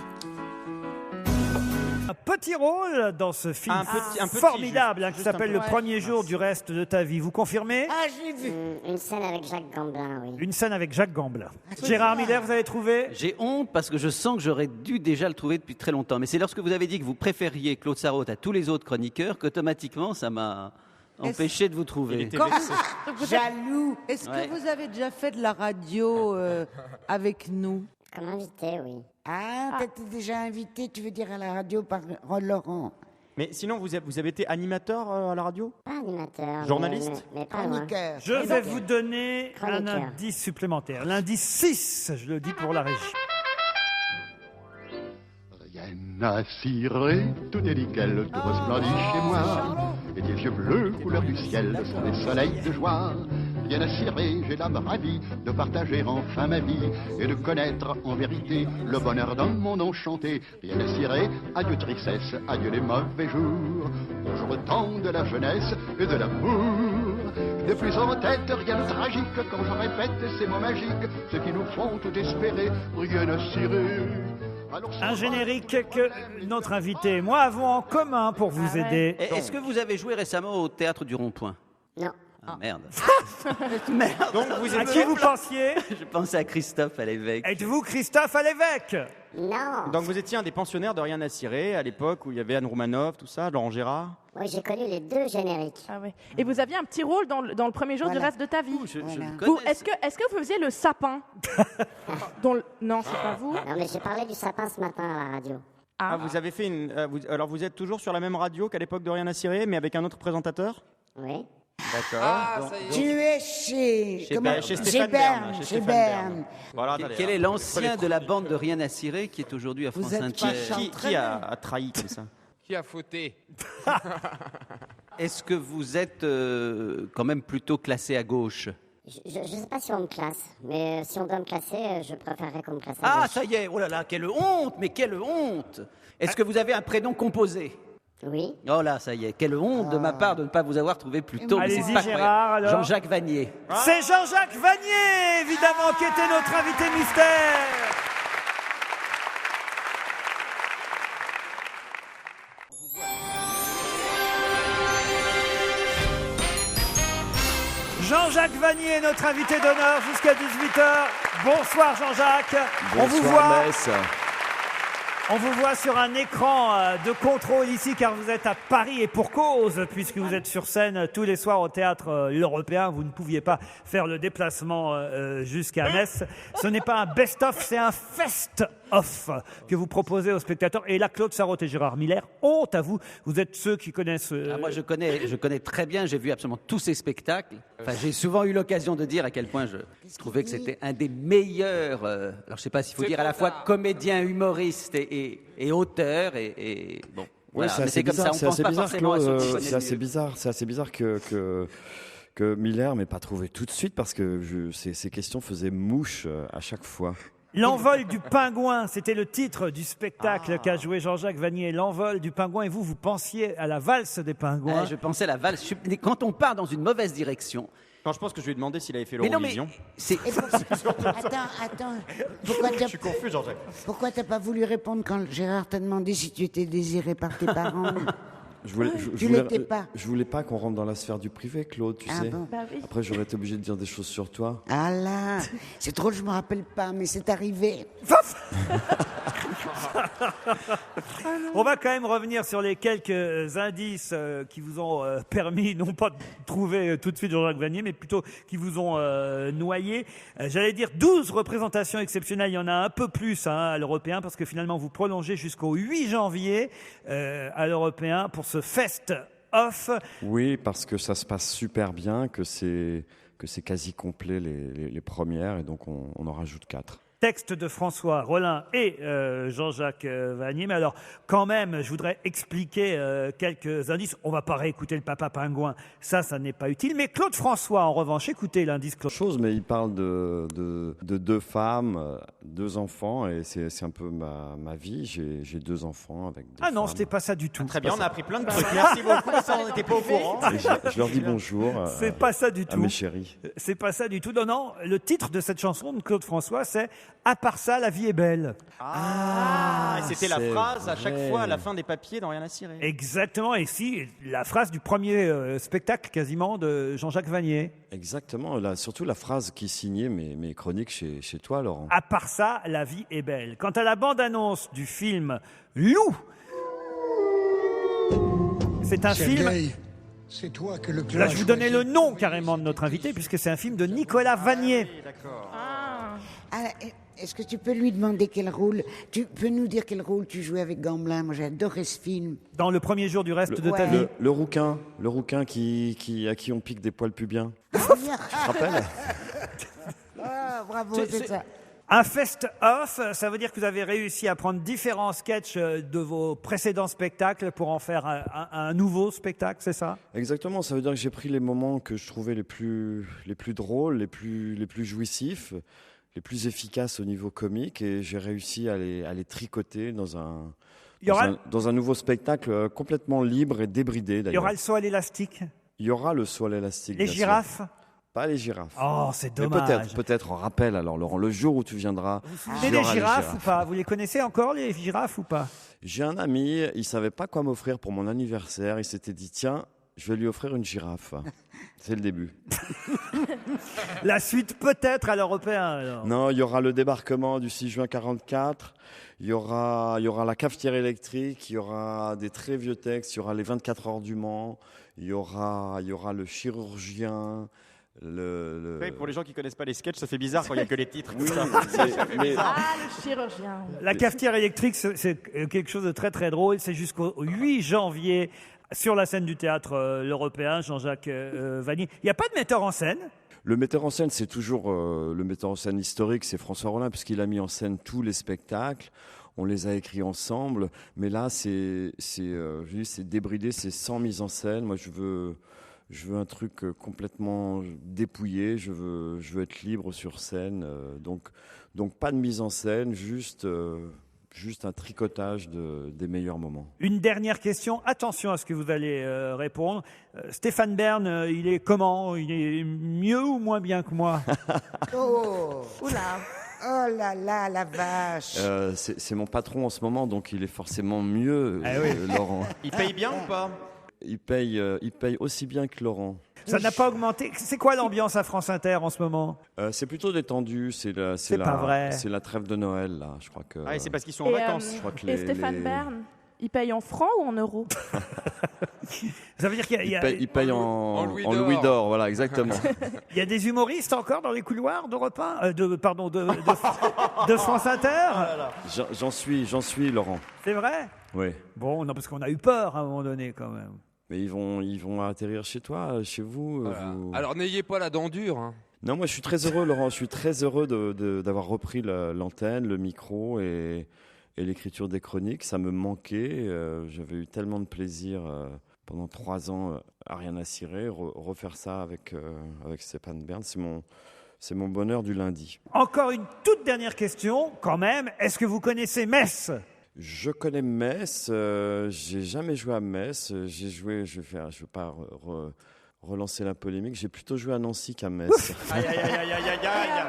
Un petit rôle dans ce film Un petit, formidable juste qui un s'appelle peu. Le premier jour du reste de ta vie. Vous confirmez? Ah, j'ai vu. Une scène avec Jacques Gamblin, oui. Une scène avec Jacques Gamblin. Gérard Miller, vous avez trouvé? J'ai honte parce que je sens que j'aurais dû déjà le trouver depuis très longtemps. Mais c'est lorsque vous avez dit que vous préfériez Claude Sarraute à tous les autres chroniqueurs qu'automatiquement ça m'a empêché de vous trouver. Jaloux. Est-ce Ouais. que vous avez déjà fait de la radio avec nous? Comme invité, oui. Ah, t'étais déjà invité, tu veux dire, à la radio par Laurent. Mais sinon, vous avez été animateur à la radio? Pas animateur. Journaliste? Mais pas loin. Je vais vous donner un Chroniqueur. indice supplémentaire. L'indice 6, je le dis pour la régie. Rien à cirer, tout est nickel, tout resplendit chez moi. Et des yeux bleus, couleur du ciel, sont des soleils de joie. Rien à cirer, j'ai l'âme ravie de partager enfin ma vie et de connaître en vérité le bonheur d'un monde enchanté. Rien à cirer, adieu tristesse, adieu les mauvais jours. Bonjour le temps de la jeunesse et de l'amour. De plus en tête, rien de tragique quand je répète ces mots magiques, ceux qui nous font tout espérer, rien à cirer. Un générique que notre invité et moi avons en commun pour vous aider. Est-ce que vous avez joué récemment au Théâtre du Rond-Point? Non. Ah, merde. Merde. Donc vous êtes à qui vous pensiez? Je pensais à Christophe à l'évêque. Êtes-vous Christophe à l'évêque? Non. Donc vous étiez un des pensionnaires de Rien à cirer à l'époque où il y avait Anne Roumanoff, tout ça, Laurent Gérard. Oui, j'ai connu les deux génériques. Ah ouais. Et vous aviez un petit rôle dans le premier jour du reste de ta vie. Voilà. Est-ce que vous faisiez le sapin? Non, c'est pas vous. Non, mais j'ai parlé du sapin ce matin à la radio. Ah, vous avez fait une. Alors vous êtes toujours sur la même radio qu'à l'époque de Rien à cirer, mais avec un autre présentateur? Oui. D'accord. Ah, Donc- Tu es chez... Chez Stéphane Bern. Chez Bern. Voilà, attendez, Quel est alors, l'ancien de la bande de Rien à cirer qui est aujourd'hui à France Inter? Qui a trahi comme ça? Qui a fauté? Est-ce que vous êtes quand même plutôt classé à gauche? Je ne sais pas si on me classe, mais si on doit me classer, je préférerais qu'on me classe. Ah, ça y est, oh là là, quelle honte, mais quelle honte! Est-ce que vous avez un prénom composé? Oui. Oh là, ça y est, quelle honte de ma part de ne pas vous avoir trouvé plus tôt. Allez-y, Mais c'est pas Gérard, incroyable. alors. Jean-Jacques Vanier. C'est Jean-Jacques Vanier, évidemment, qui était notre invité mystère. Jean-Jacques Vanier est notre invité d'honneur jusqu'à 18h. Bonsoir Jean-Jacques. On vous voit sur un écran de contrôle ici car vous êtes à Paris et pour cause puisque vous êtes sur scène tous les soirs au théâtre L'Européen. Vous ne pouviez pas faire le déplacement jusqu'à Metz. Ce n'est pas un best-of, c'est un fest-off que vous proposez aux spectateurs. Et là, Claude Sarraute et Gérard Miller, honte à vous. Vous êtes ceux qui connaissent... Moi, je connais très bien, j'ai vu absolument tous ces spectacles. Enfin, j'ai souvent eu l'occasion de dire à quel point je trouvais que c'était un des meilleurs... alors, je ne sais pas s'il faut dire à la fois comédien, humoriste et auteur. Bon, Ouais, voilà. Mais c'est comme ça, on pense pas forcément à ceux qui connaissent c'est assez mieux. bizarre. C'est assez bizarre que Miller m'ait pas trouvé tout de suite parce que ces questions faisaient mouche à chaque fois. L'envol du pingouin, c'était le titre du spectacle qu'a joué Jean-Jacques Vanier. L'envol du pingouin. Et vous pensiez à la valse des pingouins. Je pensais à la valse. Quand on part dans une mauvaise direction... Quand je pense que je lui ai demandé s'il avait fait Mais non, mais l'Eurovision. Attends. Pourquoi Je suis confus, Jean-Jacques. Pourquoi t'as pas voulu répondre quand Gérard t'a demandé si tu étais désiré par tes parents? Tu l'étais pas. Je voulais pas qu'on rentre dans la sphère du privé, Claude, tu sais. Bon. Bah oui. Après, j'aurais été obligé de dire des choses sur toi. Ah là, c'est drôle, je me rappelle pas, mais c'est arrivé. On va quand même revenir sur les quelques indices qui vous ont permis, non pas de trouver tout de suite Jean-Jacques Vanier, mais plutôt qui vous ont noyé. J'allais dire 12 représentations exceptionnelles. Il y en a un peu plus à l'Européen, parce que finalement, vous prolongez jusqu'au 8 janvier à l'Européen pour ce fest-off. Oui, parce que ça se passe super bien, que c'est quasi complet les premières, et donc on en rajoute 4. Texte de François Rollin et Jean-Jacques Vanier. Mais alors, quand même, je voudrais expliquer quelques indices. On va pas réécouter le Papa Pingouin. Ça n'est pas utile. Mais Claude François, en revanche, écoutez l'indice Claude. Mais il parle de deux femmes, 2 enfants, et c'est un peu ma vie. J'ai 2 enfants avec 2 Ah non, femmes. c'était pas ça du tout. Très bien, on a appris plein de trucs. Merci beaucoup. Ça, on n'était pas au courant. Et je leur dis bonjour C'est pas ça du à tout. mes chéris. C'est pas ça du tout. Non, le titre de cette chanson de Claude François, c'est « À part ça, la vie est belle ». Et c'était la c'est phrase à chaque vrai. fois à la fin des papiers dans Rien à cirer. Exactement. Et si, la phrase du premier spectacle quasiment de Jean-Jacques Vanier. Exactement, surtout la phrase qui signait mes chroniques chez toi, Laurent. À part ça, la vie est belle. Quant à la bande-annonce du film Loup, c'est un film... Sergueï, c'est toi que le clan Là, a je vous choisi. donnais le nom carrément de notre invité, puisque c'est un film de Nicolas Vanier. D'accord. Ah, Est-ce que tu peux lui demander quel rôle... Tu peux nous dire quel rôle tu jouais avec Gamblin? Moi, j'ai adoré ce film. Dans le premier jour du reste de ta vie. Le rouquin à qui on pique des poils pubiens. Tu te rappelles? Ah, bravo, c'est ça. Un fest-off, ça veut dire que vous avez réussi à prendre différents sketchs de vos précédents spectacles pour en faire un nouveau spectacle, c'est ça? Exactement, ça veut dire que j'ai pris les moments que je trouvais les plus drôles, les plus jouissifs, les plus efficaces au niveau comique, et j'ai réussi à les tricoter dans un nouveau spectacle complètement libre et débridé d'ailleurs. Il y aura le saut à l'élastique? Il y aura le saut à l'élastique. Les girafes? Pas les girafes. Oh, c'est dommage. Mais peut-être en rappel, alors Laurent, le jour où tu viendras. Vous vous souvenez des girafes ou pas? Vous les connaissez encore, les girafes ou pas? J'ai un ami, il savait pas quoi m'offrir pour mon anniversaire. Il s'était dit, tiens, je vais lui offrir une girafe. C'est le début. La suite peut-être à l'Européen alors. Non, il y aura le débarquement du 6 juin 44. Il y aura la cafetière électrique. Il y aura des très vieux textes. Il y aura les 24 heures du Mans. Il y aura le chirurgien. Oui, pour les gens qui connaissent pas les sketchs, ça fait bizarre quand il y a que les titres. Oui, le chirurgien. La cafetière électrique, c'est quelque chose de très très drôle. C'est jusqu'au 8 janvier sur la scène du théâtre l'Européen, Jean-Jacques Vanier. Il n'y a pas de metteur en scène? Le metteur en scène, c'est toujours le metteur en scène historique, c'est François Rollin, puisqu'il a mis en scène tous les spectacles. On les a écrits ensemble, mais là, c'est débridé, c'est sans mise en scène. Moi, je veux un truc complètement dépouillé. Je veux être libre sur scène. Donc pas de mise en scène, juste un tricotage des meilleurs moments. Une dernière question. Attention à ce que vous allez répondre. Stéphane Bern, il est comment? Il est mieux ou moins bien que moi? Oh, oula. Oh là là, la vache. C'est mon patron en ce moment, donc il est forcément mieux, Laurent. Il paye bien ou pas? Il paye aussi bien que Laurent. Ça n'a pas augmenté. C'est quoi l'ambiance à France Inter en ce moment? C'est plutôt détendu. C'est pas vrai. C'est la trêve de Noël là. Je crois que. Ah, et c'est parce qu'ils sont en vacances. Je crois que et Stéphane Bern, il paye en francs ou en euros? Ça veut dire qu'il y a... Il paye en louis d'or, voilà, exactement. Il y a des humoristes encore dans les couloirs d'Europe 1 de France Inter? J'en suis, Laurent. C'est vrai? Oui. Bon, non, parce qu'on a eu peur à un moment donné quand même. Mais ils vont atterrir chez toi, chez vous. Alors n'ayez pas la dent dure. Hein. Non, moi je suis très heureux, Laurent. Je suis très heureux d'avoir repris l'antenne, le micro et l'écriture des chroniques. Ça me manquait. J'avais eu tellement de plaisir pendant 3 ans à rien à cirer. Refaire ça avec Stéphane Bern, c'est mon bonheur du lundi. Encore une toute dernière question, quand même. Est-ce que vous connaissez Metz? Je connais Metz. J'ai jamais joué à Metz. Je vais pas relancer la polémique. J'ai plutôt joué à Nancy qu'à Metz. Aïe, aïe, aïe, aïe, aïe, aïe.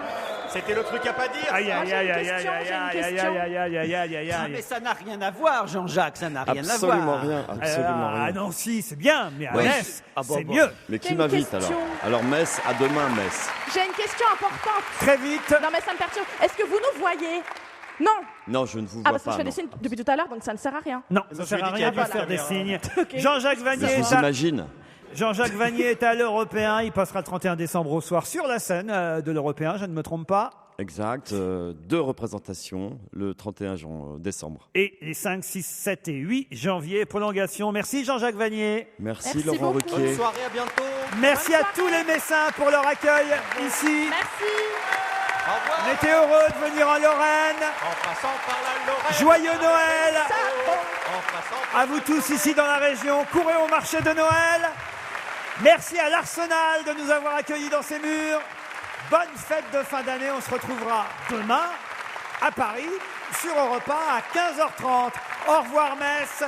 C'était le truc à pas dire. Aïe, aïe, aïe, aïe, aïe, aïe, aïe, aïe. Mais ça n'a rien à voir, Jean-Jacques, ça n'a rien à voir. Absolument rien, absolument rien. Ah non, si, c'est bien, mais à Metz, c'est mieux. Mais qui m'invite alors? Alors Metz, à demain Metz. J'ai une question importante. Très vite. Non mais ça me perturbe. Est-ce que vous nous voyez? Non. Non, je ne vous vois parce que pas. je fais des signes depuis tout à l'heure, donc ça ne sert à rien. Non, ça ne sert à rien de faire des signes. Okay. Jean-Jacques Vanier Jean-Jacques Vanier est à l'Européen. Il passera le 31 décembre au soir sur la scène de l'Européen, je ne me trompe pas. Exact. 2 représentations le 31 décembre. Et les 5, 6, 7 et 8 janvier, prolongation. Merci Jean-Jacques Vanier. Merci Laurent Ruquier. Bonne soirée, à bientôt. Merci à tous les Messins pour leur accueil ici. Merci. On était heureux de venir en Lorraine. En passant par la Lorraine. Joyeux Noël. En passant par... À vous tous ici dans la région. Courez au marché de Noël. Merci à l'Arsenal de nous avoir accueillis dans ses murs. Bonne fête de fin d'année. On se retrouvera demain à Paris sur Europe 1 à 15h30. Au revoir Metz.